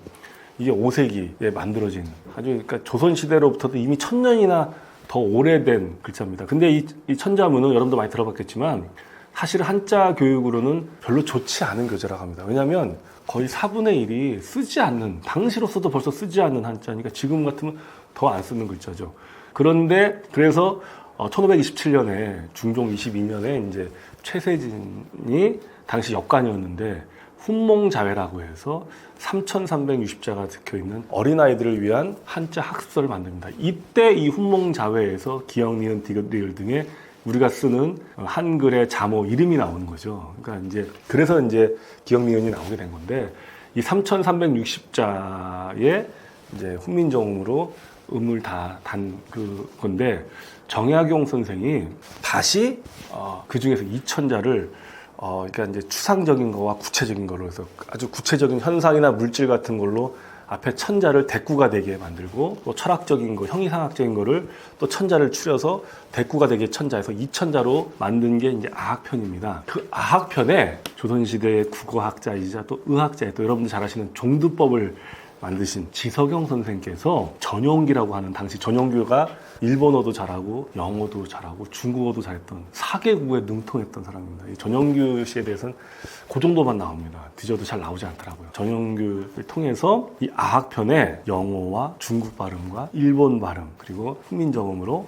이게 5세기에 만들어진 아주, 그러니까 조선시대로부터도 이미 1000년이나 더 오래된 글자입니다. 근데 이 천자문은 여러분도 많이 들어봤겠지만 사실 한자 교육으로는 별로 좋지 않은 교재라고 합니다. 왜냐하면 거의 4분의 1이 쓰지 않는, 당시로서도 벌써 쓰지 않는 한자니까 지금 같으면 더 안 쓰는 글자죠. 그런데 그래서 1527년에 중종 22년에 이제 최세진이 당시 역관이었는데 훈몽자회라고 해서 3360자가 적혀있는 어린아이들을 위한 한자 학습서를 만듭니다. 이때 이 훈몽자회에서 기역, 니은, 디귿, 리을 등의 우리가 쓰는 한글의 자모 이름이 나오는 거죠. 그러니까 이제 그래서 이제 기역, 니은이 나오게 된 건데, 이 3360자의 이제 훈민정음으로 음을 다 단 건데, 정약용 선생이 다시 그 중에서 2000자를 그러니까 이제 추상적인 거와 구체적인 걸로 해서 아주 구체적인 현상이나 물질 같은 걸로 앞에 천자를 대꾸가 되게 만들고, 또 철학적인 거, 형이상학적인 거를 또 천자를 추려서 대꾸가 되게 천자에서 2000자로 만든 게 이제 아학편입니다. 그 아학편에 조선시대의 국어학자이자 또 의학자에 또 여러분들 잘 아시는 종두법을 만드신 지석영 선생께서 전용기라고 하는, 당시 전용기가 일본어도 잘하고 영어도 잘하고 중국어도 잘했던 4개국에 능통했던 사람입니다. 이 전용규 씨에 대해서는 그 정도만 나옵니다. 뒤져도 잘 나오지 않더라고요. 전용규를 통해서 이 아학편에 영어와 중국 발음과 일본 발음 그리고 훈민정음으로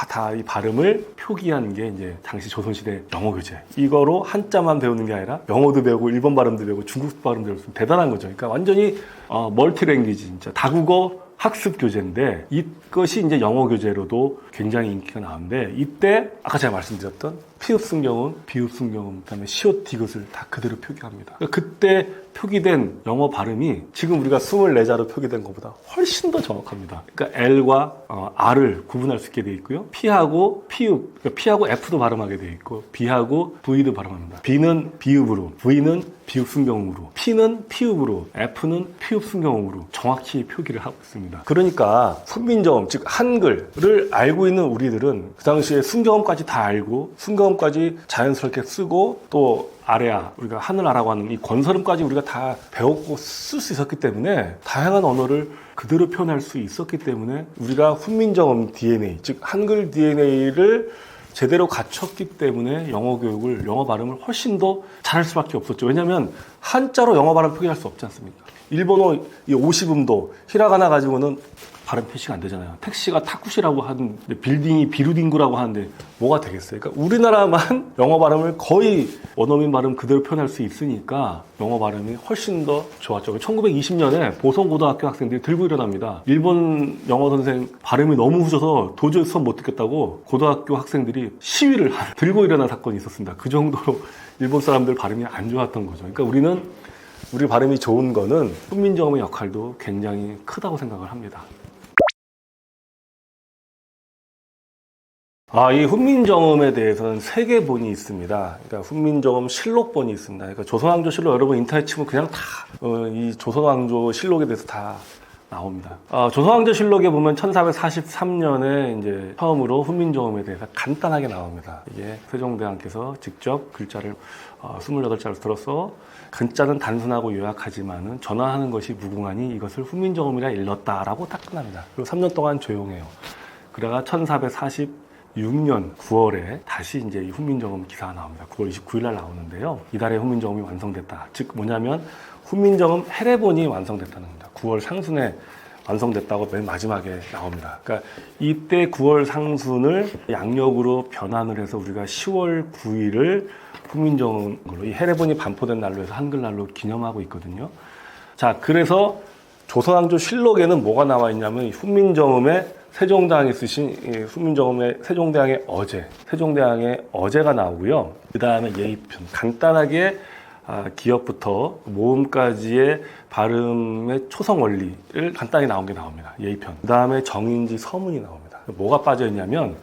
다 이 발음을 표기한 게 이제 당시 조선시대 영어 교재. 이거로 한자만 배우는 게 아니라 영어도 배우고 일본 발음도 배우고 중국 발음도 배우고 대단한 거죠. 그러니까 완전히 멀티랭귀지, 진짜 다국어 학습 교재인데, 이것이 이제 영어 교재로도 굉장히 인기가 나오는데, 이때 아까 제가 말씀드렸던 피읍 순경음, 비읍 순경음, 그다음에 시옷 디귿을 다 그대로 표기합니다. 그러니까 그때 표기된 영어 발음이 지금 우리가 24자로 표기된 것보다 훨씬 더 정확합니다. 그러니까 L과 R을 구분할 수 있게 되어 있고요. P하고 피읍, 그러니까 P하고 F도 발음하게 되어 있고, B하고 V도 발음합니다. B는 비읍으로, V는 비읍 순경음으로, P는 피읍으로, F는 피읍 순경음으로 정확히 표기를 하고 있습니다. 그러니까 훈민정음, 즉 한글을 알고 있는 우리들은 그 당시에 순경음까지 다 알고 순경음까지 자연스럽게 쓰고, 또 아래아, 우리가 하늘아라고 하는 이 권설음까지 우리가 다 배웠고 쓸 수 있었기 때문에 다양한 언어를 그대로 표현할 수 있었기 때문에 우리가 훈민정음 DNA, 즉 한글 DNA를 제대로 갖췄기 때문에 영어 교육을, 영어 발음을 훨씬 더 잘할 수밖에 없었죠. 왜냐하면 한자로 영어 발음 표기할 수 없지 않습니까? 일본어 이 50음도 히라가나 가지고는 발음 표시가 안 되잖아요. 택시가 타쿠시라고 하는데 빌딩이 비루딩구라고 하는데 뭐가 되겠어요? 그러니까 우리나라만 영어 발음을 거의 원어민 발음 그대로 표현할 수 있으니까 영어 발음이 훨씬 더 좋았죠. 1920년에 보성고등학교 학생들이 들고 일어납니다. 일본 영어 선생 발음이 너무 후져서 도저히 수업 못 듣겠다고 고등학교 학생들이 시위를 들고 일어난 사건이 있었습니다. 그 정도로 일본 사람들 발음이 안 좋았던 거죠. 그러니까 우리 발음이 좋은 거는 훈민정음의 역할도 굉장히 크다고 생각을 합니다. 이 훈민정음에 대해서는 세 개 본이 있습니다. 그러니까 훈민정음 실록본이 있습니다. 그러니까 조선왕조 실록 여러분 인터넷 치면 그냥 다 이 조선왕조 실록에 대해서 다 나옵니다. 조선왕조 실록에 보면 1443년에 이제 처음으로 훈민정음에 대해서 간단하게 나옵니다. 이게 세종대왕께서 직접 글자를 28자를 들어서 글자는 단순하고 요약하지만은 전하하는 것이 무궁하니 이것을 훈민정음이라 일렀다라고 딱 끝납니다. 그리고 3년 동안 조용해요. 그러다가 1446년 9월에 다시 이제 이 훈민정음 기사가 나옵니다. 9월 29일 날 나오는데요. 이달에 훈민정음이 완성됐다. 즉 뭐냐면 훈민정음 해례본이 완성됐다는 겁니다. 9월 상순에 완성됐다고 맨 마지막에 나옵니다. 그러니까 이때 9월 상순을 양력으로 변환을 해서 우리가 10월 9일을 훈민정음으로 이 해례본이 반포된 날로 해서 한글날로 기념하고 있거든요. 자, 그래서 조선왕조 실록에는 뭐가 나와 있냐면 훈민정음에 세종대왕이 쓰신 훈민정음의 세종대왕의 어제가 나오고요. 그 다음에 예의편, 간단하게 기역부터 모음까지의 발음의 초성 원리를 간단히 나온 게 나옵니다. 예의편. 그 다음에 정인지 서문이 나옵니다. 뭐가 빠져 있냐면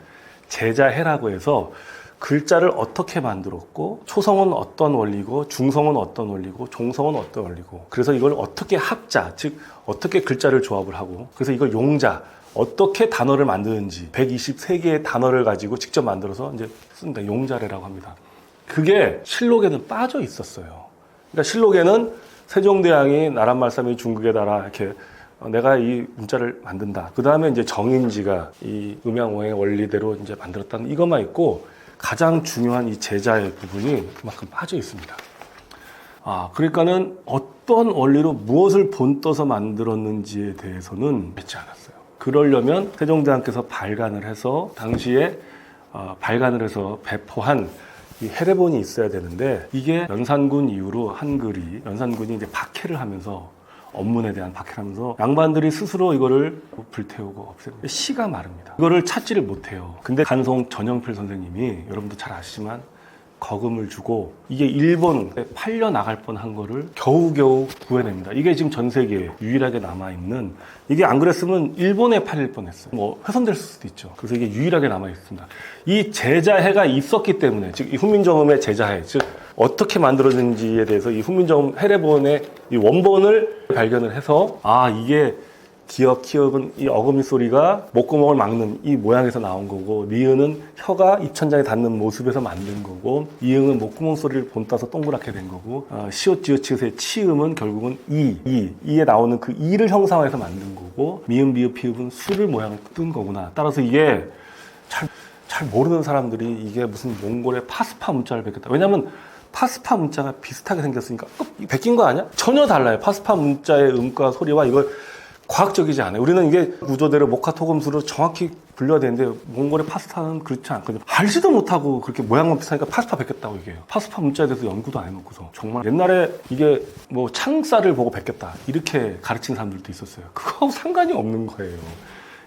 제자해라고 해서 글자를 어떻게 만들었고 초성은 어떤 원리고 중성은 어떤 원리고 종성은 어떤 원리고 그래서 이걸 어떻게 합자 즉 어떻게 글자를 조합을 하고 그래서 이걸 용자 어떻게 단어를 만드는지 123개의 단어를 가지고 직접 만들어서 이제 씁니다. 용자래라고 합니다. 그게 실록에는 빠져 있었어요. 그러니까 실록에는 세종대왕이 나란말씀이 중국에 달아 이렇게 내가 이 문자를 만든다. 그 다음에 이제 정인지가 이 음양오행의 원리대로 이제 만들었다는 이것만 있고 가장 중요한 이 제자의 부분이 그만큼 빠져 있습니다. 그러니까는 어떤 원리로 무엇을 본떠서 만들었는지에 대해서는 맺지 않았어요. 그러려면 세종대왕께서 발간을 해서 당시에 발간을 해서 배포한 이 해례본이 있어야 되는데 이게 연산군 이후로 한글이 연산군이 이제 박해를 하면서 언문에 대한 박해를 하면서 양반들이 스스로 이거를 불태우고 없애고 시가 마릅니다. 이거를 찾지를 못해요. 근데 간송 전영필 선생님이 여러분도 잘 아시지만 거금을 주고 이게 일본에 팔려 나갈 뻔한 거를 겨우겨우 구해냅니다. 이게 지금 전 세계에 유일하게 남아있는 이게 안 그랬으면 일본에 팔릴 뻔했어요. 뭐 훼손될 수도 있죠. 그래서 이게 유일하게 남아있습니다. 이 제자해가 있었기 때문에 즉 이 훈민정음의 제자해 즉 어떻게 만들어진지에 대해서 이 훈민정음 해례본의 이 원본을 발견을 해서 이게 기역은 이 어금니 소리가 목구멍을 막는 이 모양에서 나온 거고 니은은 혀가 입천장에 닿는 모습에서 만든 거고 이응은 목구멍 소리를 본따서 동그랗게 된 거고 시옷 지읒 치읒의 치음은 결국은 이에 나오는 그 이를 형상화해서 만든 거고 미음 비읍 피읍은 수를 모양을 뜬 거구나. 따라서 이게 잘 모르는 사람들이 이게 무슨 몽골의 파스파 문자를 베꼈다. 왜냐면 파스파 문자가 비슷하게 생겼으니까 베낀 거 아니야? 전혀 달라요. 파스파 문자의 음과 소리와 이걸 과학적이지 않아요. 우리는 이게 구조대로 모카토금수로 정확히 분류가 되는데 몽골의 파스타는 그렇지 않거든요. 알지도 못하고 그렇게 모양만 비슷하니까 파스타 베꼈다고 얘기해요. 파스타 문자에 대해서 연구도 안 해놓고서 정말 옛날에 이게 뭐 창살을 보고 베꼈다 이렇게 가르치는 사람들도 있었어요. 그거하고 상관이 없는 거예요.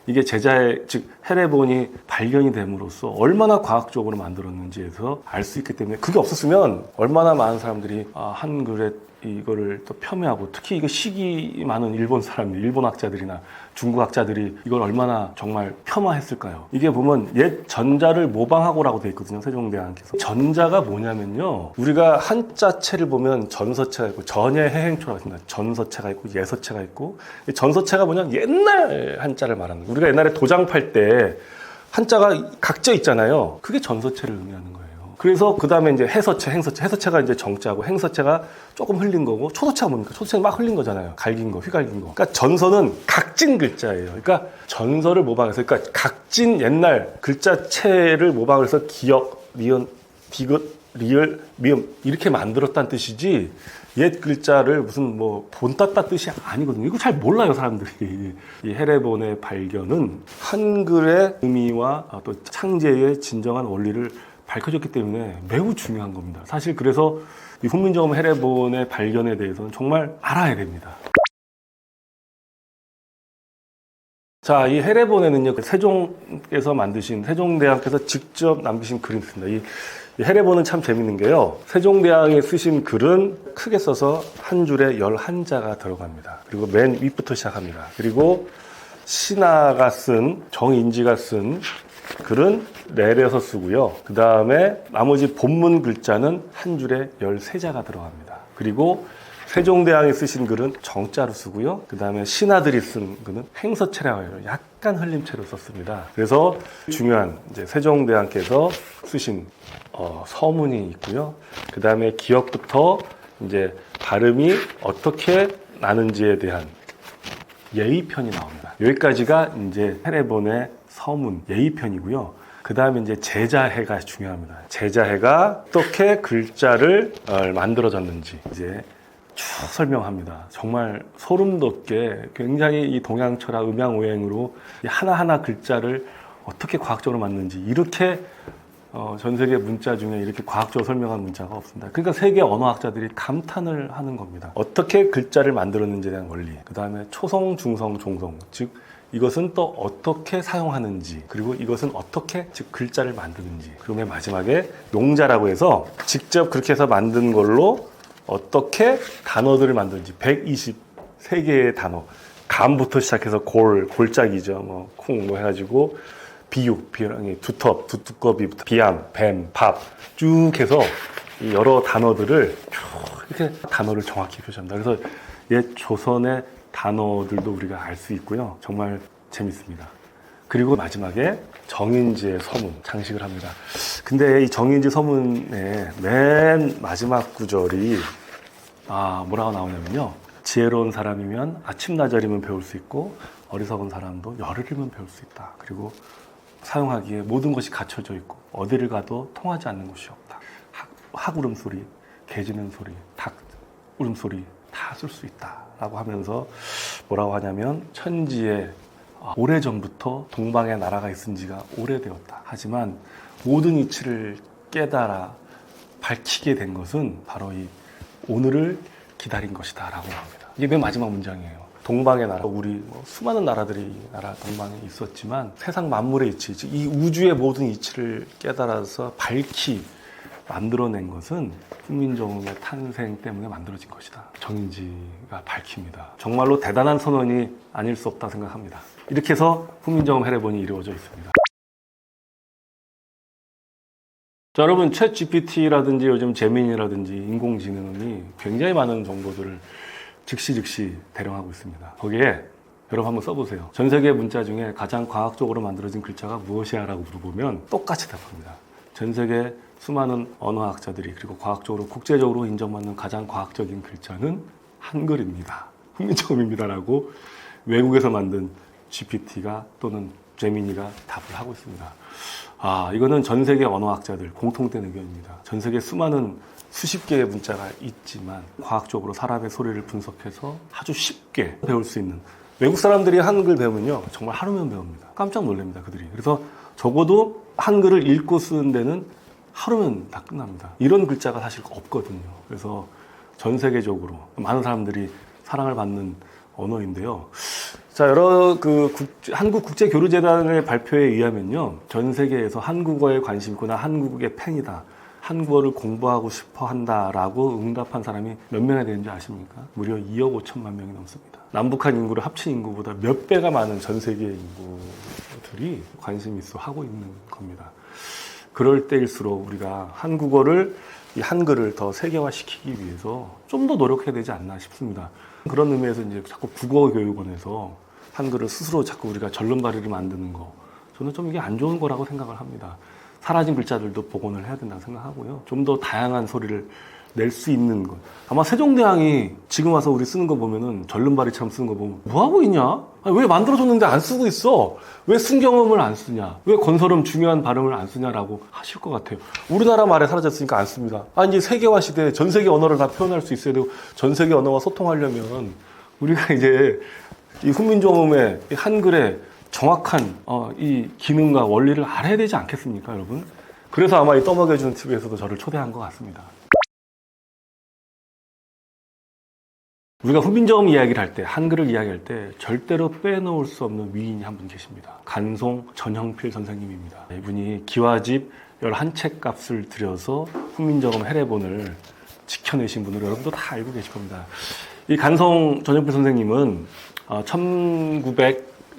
이게 제자의 즉 해례본이 발견이 됨으로써 얼마나 과학적으로 만들었는지에서 알 수 있기 때문에 그게 없었으면 얼마나 많은 사람들이 한글에 이거를 또 폄훼하고 특히 이거 식이 많은 일본 사람들, 일본 학자들이나 중국 학자들이 이걸 얼마나 정말 폄하했을까요? 이게 보면 옛 전자를 모방하고라고 돼 있거든요. 세종대왕께서. 전자가 뭐냐면요. 우리가 한자체를 보면 전서체가 있고 전예해행초라고 있습니다. 전서체가 있고 예서체가 있고 전서체가 뭐냐면 옛날 한자를 말하는 거예요. 우리가 옛날에 도장 팔 때 한자가 각져 있잖아요. 그게 전서체를 의미하는 거예요. 그래서 그 다음에 이제 해서체, 행서체, 해서체가 이제 정자고 행서체가 조금 흘린 거고 초서체가 뭡니까? 초서체는 막 흘린 거잖아요. 갈긴 거, 휘갈긴 거. 그러니까 전서는 각진 글자예요. 그러니까 전서를 모방해서 그러니까 각진 옛날 글자체를 모방해서 기역, 니은, 디귿, 리을, 미음 이렇게 만들었다는 뜻이지 옛 글자를 무슨 뭐 본땄다 뜻이 아니거든요. 이거 잘 몰라요, 사람들이. 이 해례본의 발견은 한글의 의미와 또 창제의 진정한 원리를 밝혀졌기 때문에 매우 중요한 겁니다. 사실 그래서 이 훈민정음 해례본의 발견에 대해서는 정말 알아야 됩니다. 자, 이 해례본에는요, 세종께서 만드신, 세종대왕께서 직접 남기신 글이 있습니다. 이 해례본은 참 재밌는 게요. 세종대왕이 쓰신 글은 크게 써서 한 줄에 11자가 들어갑니다. 그리고 맨 윗부터 시작합니다. 그리고 신하가 쓴, 정인지가 쓴 글은 내려서 쓰고요. 그 다음에 나머지 본문 글자는 한 줄에 13자가 들어갑니다. 그리고 세종대왕이 쓰신 글은 정자로 쓰고요. 그 다음에 신하들이 쓴 글은 행서체라고 해요. 약간 흘림체로 썼습니다. 그래서 중요한 이제 세종대왕께서 쓰신 서문이 있고요. 그 다음에 기역부터 이제 발음이 어떻게 나는지에 대한 예의편이 나옵니다. 여기까지가 이제 해례본의 서문 예의편이고요. 그 다음에 이제 제자해가 중요합니다. 제자해가 어떻게 글자를 만들어졌는지 이제 쭉 설명합니다. 정말 소름 돋게 굉장히 이 동양철학 음양오행으로 하나하나 글자를 어떻게 과학적으로 만드는지 이렇게 전 세계 문자 중에 이렇게 과학적으로 설명한 문자가 없습니다. 그러니까 세계 언어학자들이 감탄을 하는 겁니다. 어떻게 글자를 만들었는지에 대한 원리, 그 다음에 초성, 중성, 종성, 즉 이것은 또 어떻게 사용하는지, 그리고 이것은 어떻게 즉 글자를 만드는지, 그리고 맨 마지막에 용자라고 해서 직접 그렇게 해서 만든 걸로 어떻게 단어들을 만드는지 123개의 단어, 감부터 시작해서 골짝이죠, 쿵 해가지고 비육, 비랑이, 두텁, 두꺼비부터 비암, 뱀, 밥 쭉 해서 이 여러 단어들을 쭉 이렇게 단어를 정확히 표시합니다. 그래서 옛 조선의 단어들도 우리가 알 수 있고요. 정말 재밌습니다. 그리고 마지막에 정인지의 서문 장식을 합니다. 근데 이 정인지 서문의 맨 마지막 구절이 뭐라고 나오냐면요. 지혜로운 사람이면 아침나절이면 배울 수 있고 어리석은 사람도 열흘이면 배울 수 있다. 그리고 사용하기에 모든 것이 갖춰져 있고 어디를 가도 통하지 않는 곳이 없다. 학 울음소리, 개 짖는 소리, 닭 울음소리 다 쓸 수 있다 라고 하면서 뭐라고 하냐면 천지에 오래전부터 동방의 나라가 있은 지가 오래되었다. 하지만 모든 이치를 깨달아 밝히게 된 것은 바로 이 오늘을 기다린 것이다 라고 합니다. 이게 맨 마지막 문장이에요. 동방의 나라, 우리 수많은 나라들이 나라 동방에 있었지만 세상 만물의 이치, 즉 이 우주의 모든 이치를 깨달아서 밝히 만들어낸 것은 훈민정음의 탄생 때문에 만들어진 것이다. 정인지가 밝힙니다. 정말로 대단한 선언이 아닐 수 없다 생각합니다. 이렇게 해서 훈민정음 해례본이 이루어져 있습니다. 자, 여러분, 챗 GPT라든지 요즘 제민이라든지 인공지능이 굉장히 많은 정보들을 즉시 대령하고 있습니다. 거기에 여러분 한번 써보세요. 전 세계 문자 중에 가장 과학적으로 만들어진 글자가 무엇이야? 라고 물어보면 똑같이 답합니다. 전 세계 수많은 언어학자들이 그리고 과학적으로 국제적으로 인정받는 가장 과학적인 글자는 한글입니다. 훈민정음입니다. 라고 외국에서 만든 GPT가 또는 제미니가 답을 하고 있습니다. 이거는 전 세계 언어학자들 공통된 의견입니다. 전 세계 수많은 수십 개의 문자가 있지만 과학적으로 사람의 소리를 분석해서 아주 쉽게 배울 수 있는, 외국 사람들이 한글 배우면요 정말 하루면 배웁니다. 깜짝 놀랍니다 그들이. 그래서 적어도 한글을 읽고 쓰는 데는 하루면 다 끝납니다. 이런 글자가 사실 없거든요. 그래서 전 세계적으로 많은 사람들이 사랑을 받는 언어인데요. 자, 한국국제교류재단의 발표에 의하면요, 전 세계에서 한국어에 관심 있고 나 한국의 팬이다, 한국어를 공부하고 싶어 한다라고 응답한 사람이 몇 명이 되는지 아십니까? 무려 2억 5천만 명이 넘습니다. 남북한 인구를 합친 인구보다 몇 배가 많은 전 세계 인구들이 관심 있어 하고 있는 겁니다. 그럴 때일수록 우리가 이 한글을 더 세계화시키기 위해서 좀 더 노력해야 되지 않나 싶습니다. 그런 의미에서 이제 자꾸 국어교육원에서 한글을 스스로 자꾸 우리가 절름발이를 만드는 거, 저는 좀 이게 안 좋은 거라고 생각을 합니다. 사라진 글자들도 복원을 해야 된다고 생각하고요. 좀 더 다양한 소리를 낼 수 있는 것. 아마 세종대왕이 지금 와서 우리 쓰는 거 보면은 절름발이처럼 쓰는 거 보면 뭐 하고 있냐? 왜 만들어줬는데 안 쓰고 있어? 왜 순경음을 안 쓰냐? 왜 건설음 중요한 발음을 안 쓰냐라고 하실 것 같아요. 우리나라 말에 사라졌으니까 안 씁니다. 이제 세계화 시대에 전 세계 언어를 다 표현할 수 있어야 되고 전 세계 언어와 소통하려면 우리가 이제 이 훈민정음의 이 한글의 정확한 이 기능과 원리를 알아야 되지 않겠습니까, 여러분? 그래서 아마 이 떠먹여주는 TV에서도 저를 초대한 것 같습니다. 우리가 훈민정음 이야기를 할 때, 한글을 이야기할 때 절대로 빼놓을 수 없는 위인이 한 분 계십니다. 간송 전형필 선생님입니다. 이분이 기와집 11채 값을 들여서 훈민정음 해례본을 지켜내신 분으로 여러분도 다 알고 계실 겁니다. 이 간송 전형필 선생님은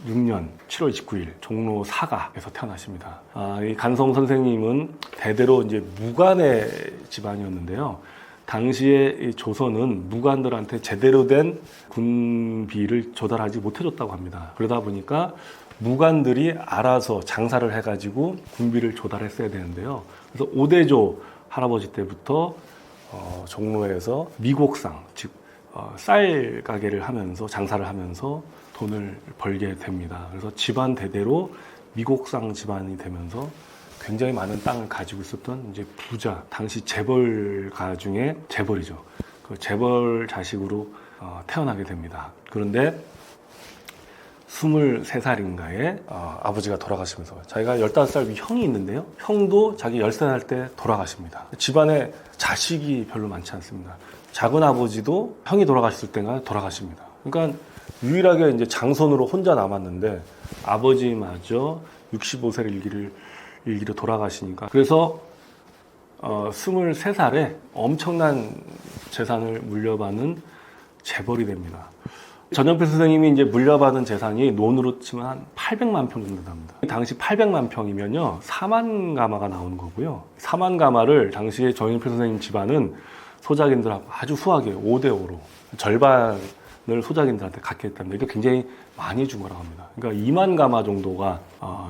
1906년 7월 29일 종로 사가에서 태어나십니다. 이 간성 선생님은 대대로 이제 무관의 집안이었는데요. 당시에 이 조선은 무관들한테 제대로 된 군비를 조달하지 못해줬다고 합니다. 그러다 보니까 무관들이 알아서 장사를 해가지고 군비를 조달했어야 되는데요. 그래서 오대조 할아버지 때부터 종로에서 미곡상, 즉 쌀 가게를 하면서 장사를 하면서 돈을 벌게 됩니다. 그래서 집안 대대로 미곡상 집안이 되면서 굉장히 많은 땅을 가지고 있었던 이제 부자, 당시 재벌가 중에 재벌이죠. 그 재벌 자식으로 태어나게 됩니다. 그런데 23살인가에 아버지가 돌아가시면서 자기가 15살 형이 있는데요. 형도 자기 13살 때 돌아가십니다. 집안에 자식이 별로 많지 않습니다. 작은 아버지도 형이 돌아가셨을 때가 돌아가십니다. 그러니까 유일하게 이제 장손으로 혼자 남았는데 아버지마저 65세를 일기로 돌아가시니까 그래서 23살에 엄청난 재산을 물려받는 재벌이 됩니다. 전영필 선생님이 이제 물려받은 재산이 논으로 치면 한 800만 평 정도 됩니다. 당시 800만 평이면요 4만 가마가 나오는 거고요. 4만 가마를 당시에 전영필 선생님 집안은 소작인들하고 아주 후하게 5대5로 절반을 소작인들한테 갖게 했답니다. 이게 굉장히 많이 준 거라고 합니다. 그러니까 2만 가마 정도가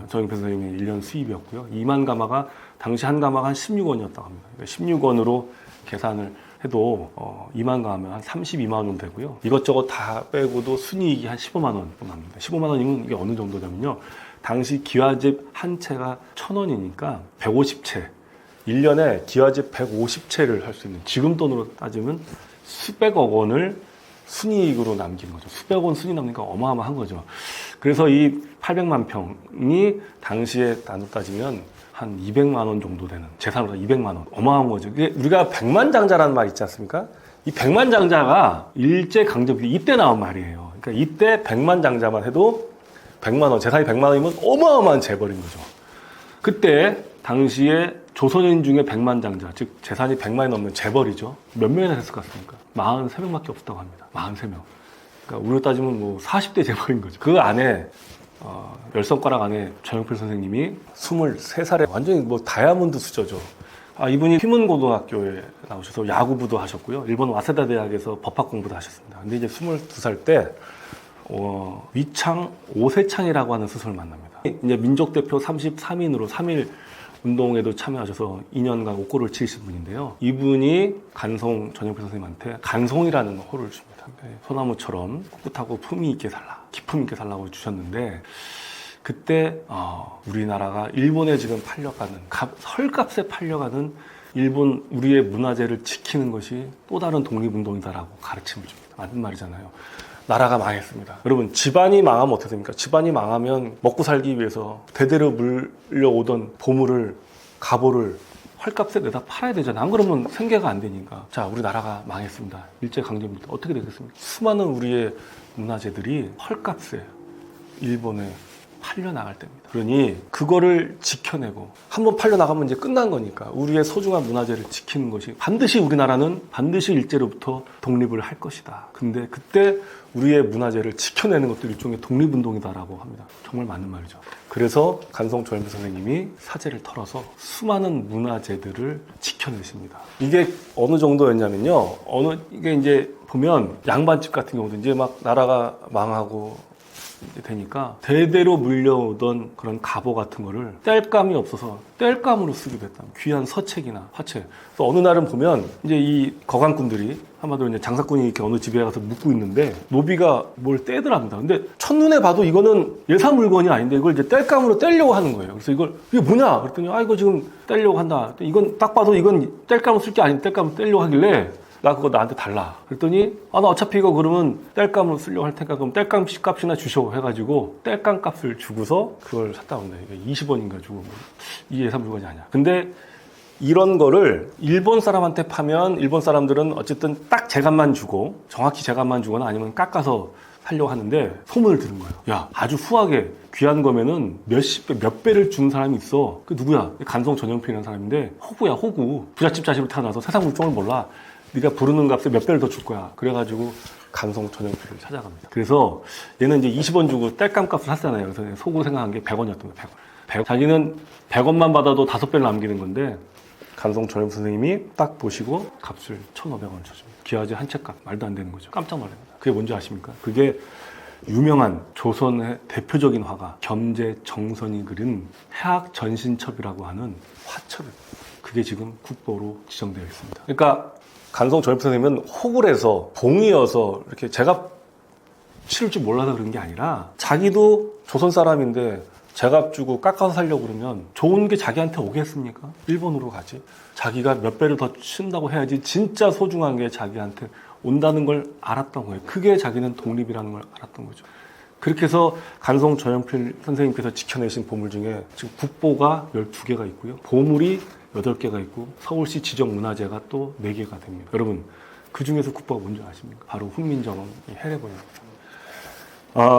전영필 선생님의 1년 수입이었고요. 2만 가마가 당시 한 가마가 한 16원이었다고 합니다. 그러니까 16원으로 계산을 해도 2만 가면 한 32만 원 정도 되고요. 이것저것 다 빼고도 순이익이 한 15만 원 납니다. 15만 원이면 이게 어느 정도냐면요. 당시 기와집 한 채가 1,000원이니까 150채. 1년에 기와집 150채를 할 수 있는 지금 돈으로 따지면 수백억 원을 순이익으로 남긴 거죠. 수백억 원 순이익 남기니까 어마어마한 거죠. 그래서 이 800만 평이 당시에 나눠 따지면 한 200만 원 정도 되는 재산으로 200만 원. 어마어마한 거죠. 우리가 백만장자라는 말 있지 않습니까? 이 백만장자가 일제강점기 이때 나온 말이에요. 그러니까 이때 백만장자만 해도 100만 원, 재산이 100만 원이면 어마어마한 재벌인 거죠. 그때 당시에 조선인 중에 백만장자, 즉 재산이 100만이 넘는 재벌이죠. 몇 명이나 됐을 것 같습니까? 43명밖에 없었다고 합니다. 43명. 그러니까 우리로 따지면 뭐 40대 재벌인 거죠. 그 안에 10손가락 안에 전영필 선생님이 23살에 완전히 뭐 다이아몬드 수저죠. 이분이 휘문고등학교에 나오셔서 야구부도 하셨고요. 일본 와세다 대학에서 법학 공부도 하셨습니다. 근데 이제 22살 때 위창 오세창이라고 하는 스승을 만납니다. 이제 민족대표 33인으로 3.1 운동에도 참여하셔서 2년간 옥고를 치신 분인데요. 이분이 간송 전영필 선생님한테 간송이라는 호를 줍니다. 소나무처럼 꿋꿋하고 품위 있게 살라, 기품 있게 살라고 주셨는데 그때 우리나라가 일본에 지금 팔려가는 헐값에 팔려가는 일본 우리의 문화재를 지키는 것이 또 다른 독립운동이다라고 가르침을 줍니다. 맞는 말이잖아요. 나라가 망했습니다. 여러분 집안이 망하면 어떻게 됩니까? 집안이 망하면 먹고 살기 위해서 대대로 물려오던 보물을 가보를 헐값에 내다 팔아야 되잖아요. 안 그러면 생계가 안 되니까. 자, 우리 나라가 망했습니다. 일제강점기 때 어떻게 되겠습니까? 수많은 우리의 문화재들이 헐값에 일본에 팔려나갈 때입니다. 그러니 그거를 지켜내고 한번 팔려나가면 이제 끝난 거니까 우리의 소중한 문화재를 지키는 것이 반드시 우리나라는 반드시 일제로부터 독립을 할 것이다. 근데 그때 우리의 문화재를 지켜내는 것도 일종의 독립운동이다라고 합니다. 정말 맞는 말이죠. 그래서 간송 조현필 선생님이 사재를 털어서 수많은 문화재들을 지켜내십니다. 이게 어느 정도였냐면요. 이게 이제 보면 양반집 같은 경우도 이제 막 나라가 망하고 되니까 대대로 물려오던 그런 갑오 같은 거를 뗄감이 없어서 뗄감으로 쓰기도 했다. 귀한 서책이나 화채. 그래서 어느 날은 보면 이제 이 거강꾼들이 한마디로 이제 장사꾼이 이렇게 어느 집에 가서 묵고 있는데 노비가 뭘 떼더랍니다. 근데 첫눈에 봐도 이거는 예산 물건이 아닌데 이걸 이제 뗄감으로 떼려고 하는 거예요. 그래서 이게 뭐냐? 그랬더니 이거 지금 떼려고 한다. 이건 딱 봐도 이건 뗄감으로 쓸 게 아닌데 뗄감으로 떼려고 하길래 나 그거 나한테 달라. 그랬더니 나 어차피 이거 그러면 뗄감으로 쓰려고 할 테니까 그럼 뗄감 값이나 주셔 해가지고 뗄감 값을 주고서 그걸 샀다 온다. 이게 20원인가 주고 이 예산 물건이 아니야. 근데 이런 거를 일본 사람한테 파면 일본 사람들은 어쨌든 딱 제값만 주고 정확히 제값만 주거나 아니면 깎아서 살려고 하는데 소문을 들은 거예요. 야, 아주 후하게 귀한 거면은 몇 배를 주는 사람이 있어. 그 누구야? 간송 전영필이라는 사람인데 호구야, 호구. 부잣집 자식으로 태어나서 세상 물정을 몰라. 네가 부르는 값에 몇 배를 더 줄 거야. 그래가지고 간송 전용필을 찾아갑니다. 그래서 얘는 이제 20원 주고 땔감 값을 샀잖아요. 그래서 속으로 생각한 게 100원이었던 거예요. 100원. 자기는 100원만 받아도 5배를 남기는 건데 간송 전용 선생님이 딱 보시고 값을 1,500원 쳐줍니다. 기아제 한 채 값. 말도 안 되는 거죠. 깜짝 놀랍니다. 그게 뭔지 아십니까? 그게 유명한 조선의 대표적인 화가 겸재정선이 그린 해학전신첩이라고 하는 화첩입니다. 그게 지금 국보로 지정되어 있습니다. 그러니까 간송 전엽 선생님은 호굴에서 봉이어서 이렇게 제가 치를 줄 몰라서 그런 게 아니라 자기도 조선 사람인데 제값 주고 깎아서 살려고 그러면 좋은 게 자기한테 오겠습니까? 일본으로 가지. 자기가 몇 배를 더 친다고 해야지 진짜 소중한 게 자기한테 온다는 걸 알았던 거예요. 그게 자기는 독립이라는 걸 알았던 거죠. 그렇게 해서 간송 전용필 선생님께서 지켜내신 보물 중에 지금 국보가 12개가 있고요. 보물이 8개가 있고 서울시 지정문화재가 또 4개가 됩니다. 여러분, 그 중에서 국보가 뭔지 아십니까? 바로 훈민정음 해례본입니다.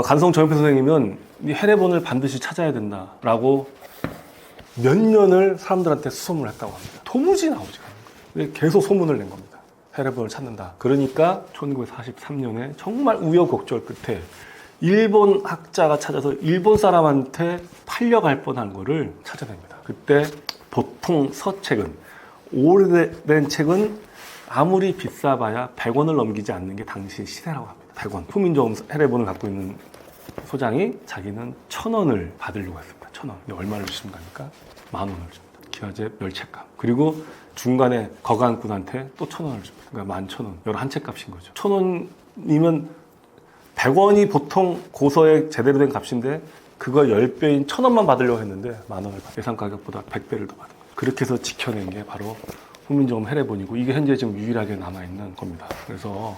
간송 전용필 선생님은 이 해례본을 반드시 찾아야 된다라고 몇 년을 사람들한테 수소문을 했다고 합니다. 도무지 나오지가 않는 거예요. 계속 소문을 낸 겁니다. 해례본을 찾는다. 그러니까 1943년에 정말 우여곡절 끝에 일본 학자가 찾아서 일본 사람한테 팔려갈 뻔한 거를 찾아냅니다. 그때 보통 서책은, 오래된 책은 아무리 비싸봐야 100원을 넘기지 않는 게 당시의 시세라고 합니다. 100원. 후민정음 해례본을 갖고 있는 소장이 자기는 1,000원을 받으려고 했습니다. 1,000원. 얼마를 주신 거니까? 10,000원을 줍니다. 기아제 10채값. 그리고 중간에 거간꾼한테 또 1,000원을 줍니다. 그러니까 11,000원. 11채 값인 거죠. 1,000원이면 100원이 보통 고서에 제대로 된 값인데 그거 10배인 1,000원만 받으려고 했는데 10,000원을 예상 가격보다 100배를 더 받은 거죠. 그렇게 해서 지켜낸 게 바로 훈민정음 해례본이고 이게 현재 지금 유일하게 남아있는 겁니다. 그래서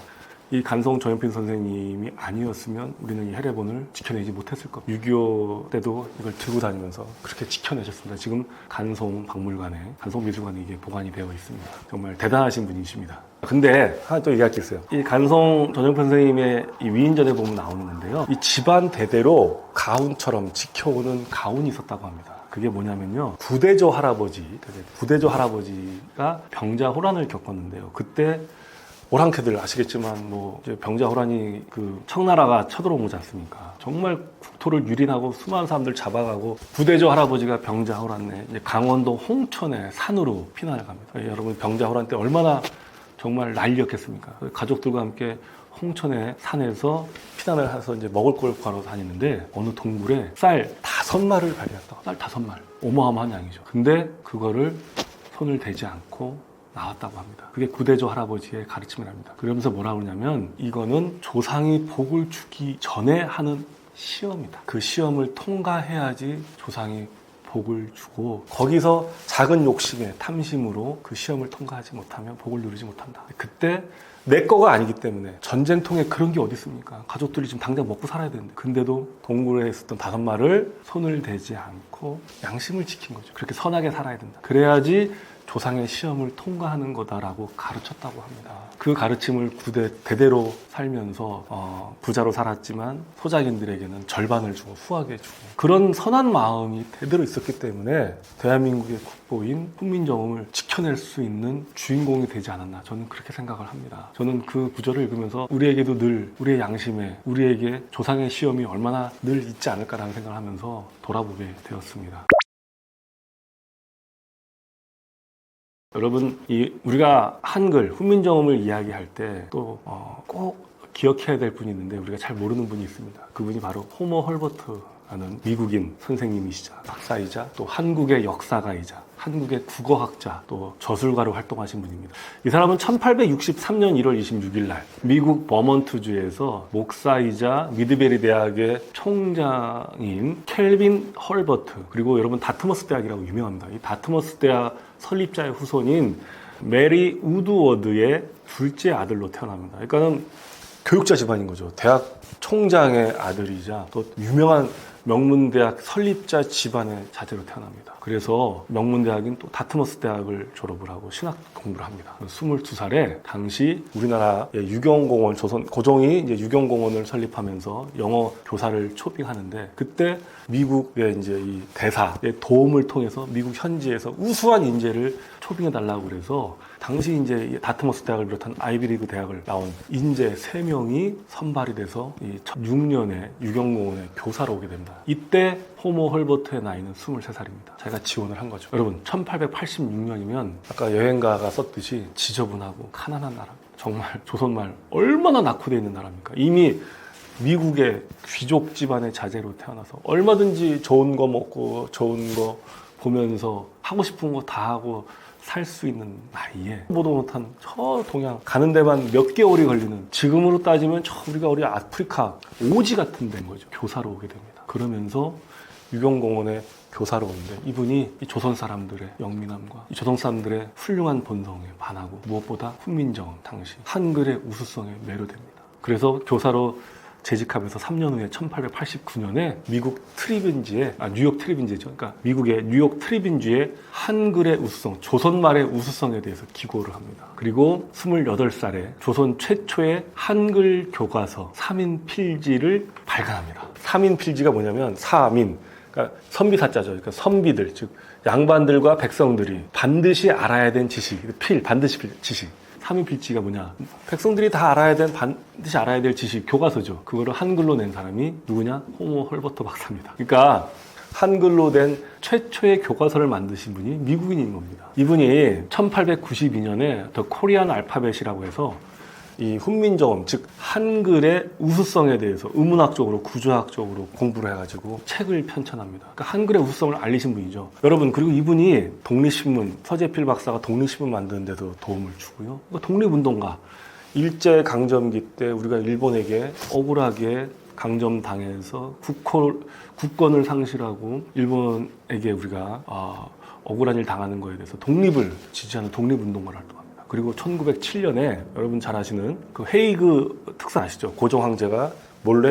이 간송 전용필 선생님이 아니었으면 우리는 이 해례본을 지켜내지 못했을 겁니다. 6.25 때도 이걸 들고 다니면서 그렇게 지켜내셨습니다. 지금 간송 박물관에, 간송 미술관에 이게 보관이 되어 있습니다. 정말 대단하신 분이십니다. 근데 하나 또 얘기할 게 있어요. 이 간송 전용필 선생님의 이 위인전에 보면 나오는데요. 이 집안 대대로 가훈처럼 지켜오는 가훈이 있었다고 합니다. 그게 뭐냐면요. 구대조 할아버지가 병자호란을 겪었는데요. 그때 오랑캐들 아시겠지만 이제 병자호란이 그 청나라가 쳐들어온 거지 않습니까? 정말 국토를 유린하고 수많은 사람들 잡아가고 구대조 할아버지가 병자호란에 이제 강원도 홍천의 산으로 피난을 갑니다. 여러분 병자호란 때 얼마나 정말 난리였겠습니까? 가족들과 함께 홍천의 산에서 피난을 해서 이제 먹을 걸 구하러 다니는데 어느 동굴에 쌀 5마리를 발견했다. 쌀 5마리. 어마어마한 양이죠. 근데 그거를 손을 대지 않고 나왔다고 합니다. 그게 구대조 할아버지의 가르침이랍니다. 그러면서 뭐라고 그러냐면 이거는 조상이 복을 주기 전에 하는 시험이다. 그 시험을 통과해야지 조상이 복을 주고 거기서 작은 욕심에 탐심으로 그 시험을 통과하지 못하면 복을 누리지 못한다. 그때 내 거가 아니기 때문에 전쟁통에 그런 게 어디 있습니까? 가족들이 지금 당장 먹고 살아야 되는데 근데도 동굴에 있었던 5마리를 손을 대지 않고 양심을 지킨 거죠. 그렇게 선하게 살아야 된다. 그래야지 조상의 시험을 통과하는 거다라고 가르쳤다고 합니다. 그 가르침을 대대로 살면서 부자로 살았지만 소작인들에게는 절반을 주고 후하게 주고 그런 선한 마음이 대대로 있었기 때문에 대한민국의 국보인 훈민정음을 지켜낼 수 있는 주인공이 되지 않았나 저는 그렇게 생각을 합니다. 저는 그 구절을 읽으면서 우리에게도 늘 우리의 양심에 우리에게 조상의 시험이 얼마나 늘 있지 않을까라는 생각을 하면서 돌아보게 되었습니다. 여러분, 우리가 한글, 훈민정음을 이야기할 때 또 꼭 기억해야 될 분이 있는데 우리가 잘 모르는 분이 있습니다. 그분이 바로 호머 헐버트라는 미국인 선생님이시자 박사이자 또 한국의 역사가이자 한국의 국어학자 또 저술가로 활동하신 분입니다. 이 사람은 1863년 1월 26일 날 미국 버먼트주에서 목사이자 미드베리 대학의 총장인 켈빈 헐버트 그리고 여러분 다트머스 대학이라고 유명합니다. 이 다트머스 대학 설립자의 후손인 메리 우드워드의 둘째 아들로 태어납니다. 그러니까는 교육자 집안인 거죠. 대학 총장의 아들이자 또 유명한 명문대학 설립자 집안의 자제로 태어납니다. 그래서 명문대학인 또 다트머스 대학을 졸업을 하고 신학 공부를 합니다. 22살에 당시 우리나라의 유경공원 조선 고종이 이제 유경공원을 설립하면서 영어 교사를 초빙하는데 그때 미국의 이제 이 대사의 도움을 통해서 미국 현지에서 우수한 인재를 초빙해 달라고 그래서 당시 이제 다트머스 대학을 비롯한 아이비리그 대학을 나온 인재 3명이 선발이 돼서 2006년에 유경공원에 교사로 오게 됩니다. 이때 호모 헐버트의 나이는 23살입니다. 자기가 지원을 한 거죠. 여러분 1886년이면 아까 여행가가 썼듯이 지저분하고 가난한 나라. 정말 조선말 얼마나 낙후되어 있는 나라입니까? 이미 미국의 귀족 집안의 자제로 태어나서 얼마든지 좋은 거 먹고 좋은 거 보면서 하고 싶은 거 다 하고 살 수 있는 나이에 보도 못한 저 동양 가는 데만 몇 개월이 걸리는 지금으로 따지면 우리가 우리 아프리카 오지 같은 데인 거죠. 교사로 오게 됩니다. 그러면서 유경공원에 교사로 오는데 이분이 이 조선 사람들의 영민함과 이 조선 사람들의 훌륭한 본성에 반하고 무엇보다 훈민정음 당시 한글의 우수성에 매료됩니다. 그래서 교사로 재직하면서 3년 후에 1889년에 미국 트리빈지에 뉴욕 트리빈지죠. 그러니까 미국의 뉴욕 트리빈지에 한글의 우수성, 조선말의 우수성에 대해서 기고를 합니다. 그리고 28살에 조선 최초의 한글 교과서 3인 필지를 발간합니다. 3인 필지가 뭐냐면 사민, 그러니까 선비사자죠. 그러니까 선비들, 즉 양반들과 백성들이 반드시 알아야 된 지식, 반드시 지식. 3인 필지가 뭐냐? 백성들이 다 반드시 알아야 될 지식, 교과서죠. 그거를 한글로 낸 사람이 누구냐? 호모 헐버트 박사입니다. 그러니까 한글로 된 최초의 교과서를 만드신 분이 미국인인 겁니다. 이분이 1892년에 더 코리안 알파벳이라고 해서 이 훈민정음, 즉 한글의 우수성에 대해서 의문학적으로 구조학적으로 공부를 해가지고 책을 편찬합니다. 그러니까 한글의 우수성을 알리신 분이죠. 여러분, 그리고 이분이 독립신문, 서재필 박사가 독립신문 만드는 데도 도움을 주고요. 그러니까 독립운동가, 일제강점기 때 우리가 일본에게 억울하게 강점당해서 국권을 상실하고 일본에게 우리가 억울한 일 당하는 거에 대해서 독립을 지지하는 독립운동가를 활동합니다. 그리고 1907년에 여러분 잘 아시는 그 헤이그 특사 아시죠? 고종 황제가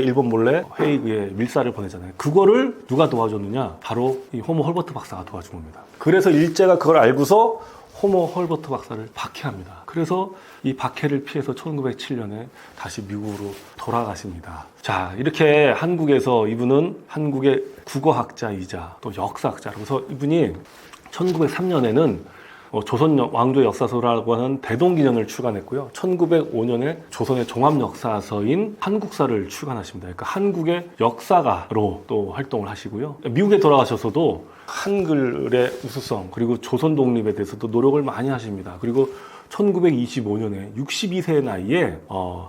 일본 몰래 헤이그에 밀사를 보내잖아요. 그거를 누가 도와줬느냐? 바로 이 호모 헐버트 박사가 도와준 겁니다. 그래서 일제가 그걸 알고서 호모 헐버트 박사를 박해합니다. 그래서 이 박해를 피해서 1907년에 다시 미국으로 돌아가십니다. 자, 이렇게 한국에서 이분은 한국의 국어학자이자 또 역사학자. 그래서 이분이 1903년에는 조선 왕조 역사서라고 하는 대동기년을 출간했고요. 1905년에 조선의 종합역사서인 한국사를 출간하십니다. 그러니까 한국의 역사가로 또 활동을 하시고요. 미국에 돌아가셔서도 한글의 우수성 그리고 조선 독립에 대해서도 노력을 많이 하십니다. 그리고 1925년에 62세의 나이에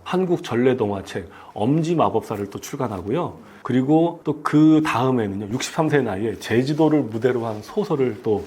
한국 전래 동화책 엄지마법사를 또 출간하고요. 그리고 또 그 다음에는요, 63세의 나이에 제주도를 무대로 한 소설을 또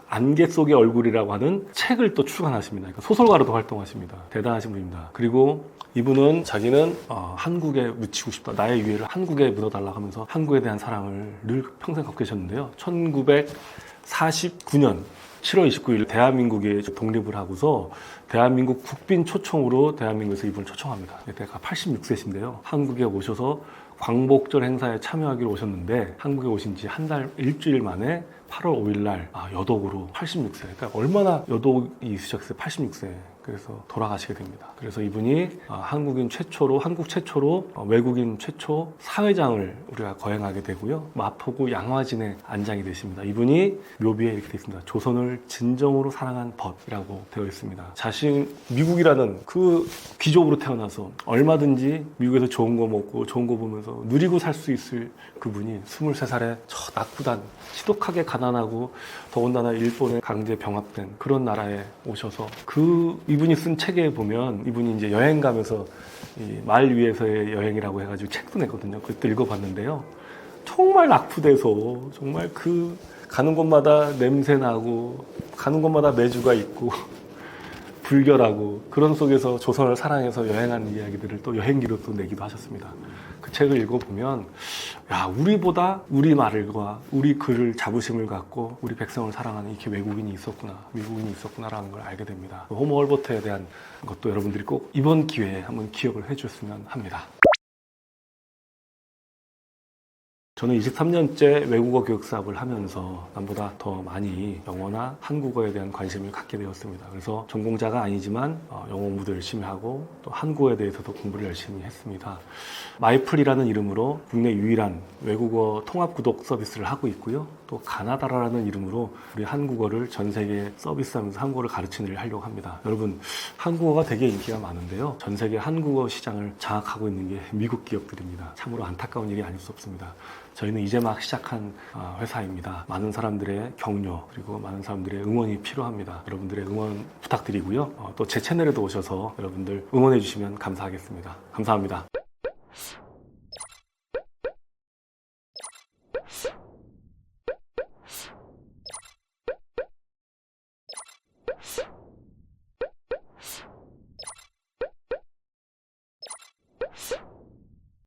안개 속의 얼굴이라고 하는 책을 또 출간하십니다. 그러니까 소설가로도 활동하십니다. 대단하신 분입니다. 그리고 이분은 자기는 한국에 묻히고 싶다. 나의 유해를 한국에 묻어달라고 하면서 한국에 대한 사랑을 늘 평생 갖고 계셨는데요. 1949년 7월 29일 대한민국이 독립을 하고서 대한민국 국빈 초청으로 대한민국에서 이분을 초청합니다. 그때가 86세신데요. 한국에 오셔서 광복절 행사에 참여하기로 오셨는데 한국에 오신 지 한 달 일주일 만에 8월 5일 날 여독으로 86세. 그러니까 얼마나 여독이 있으셨어요? 86세. 그래서 돌아가시게 됩니다. 그래서 이분이 한국 최초로 외국인 최초 사회장을 우리가 거행하게 되고요. 마포구 양화진에 안장이 되십니다. 이분이 묘비에 이렇게 되어 있습니다. 조선을 진정으로 사랑한 법이라고 되어 있습니다. 미국이라는 그 귀족으로 태어나서 얼마든지 미국에서 좋은 거 먹고 좋은 거 보면서 누리고 살 수 있을 그분이 23살에 저 낙후단 지독하게 가난하고 더군다나 일본에 강제 병합된 그런 나라에 오셔서 이분이 쓴 책에 보면 이분이 이제 여행 가면서 이 말 위에서의 여행이라고 해가지고 책도 냈거든요. 그것도 읽어봤는데요. 정말 낙후돼서 정말 가는 곳마다 냄새 나고 가는 곳마다 매주가 있고 불결하고 그런 속에서 조선을 사랑해서 여행하는 이야기들을 또 여행기로 또 내기도 하셨습니다. 그 책을 읽어보면 우리보다 우리 말과 우리 글을 자부심을 갖고 우리 백성을 사랑하는 이렇게 외국인이 있었구나, 미국인이 있었구나라는 걸 알게 됩니다. 호모 헐버트에 대한 것도 여러분들이 꼭 이번 기회에 한번 기억을 해주셨으면 합니다. 저는 23년째 외국어 교육 사업을 하면서 남보다 더 많이 영어나 한국어에 대한 관심을 갖게 되었습니다. 그래서 전공자가 아니지만 영어 공부도 열심히 하고 또 한국어에 대해서도 공부를 열심히 했습니다. 마이플이라는 이름으로 국내 유일한 외국어 통합 구독 서비스를 하고 있고요. 또 가나다라는 이름으로 우리 한국어를 전 세계에 서비스하면서 한국어를 가르치는 일을 하려고 합니다. 여러분, 한국어가 되게 인기가 많은데요. 전 세계 한국어 시장을 장악하고 있는 게 미국 기업들입니다. 참으로 안타까운 일이 아닐 수 없습니다. 저희는 이제 막 시작한 회사입니다. 많은 사람들의 격려 그리고 많은 사람들의 응원이 필요합니다. 여러분들의 응원 부탁드리고요. 또 제 채널에도 오셔서 여러분들 응원해 주시면 감사하겠습니다. 감사합니다.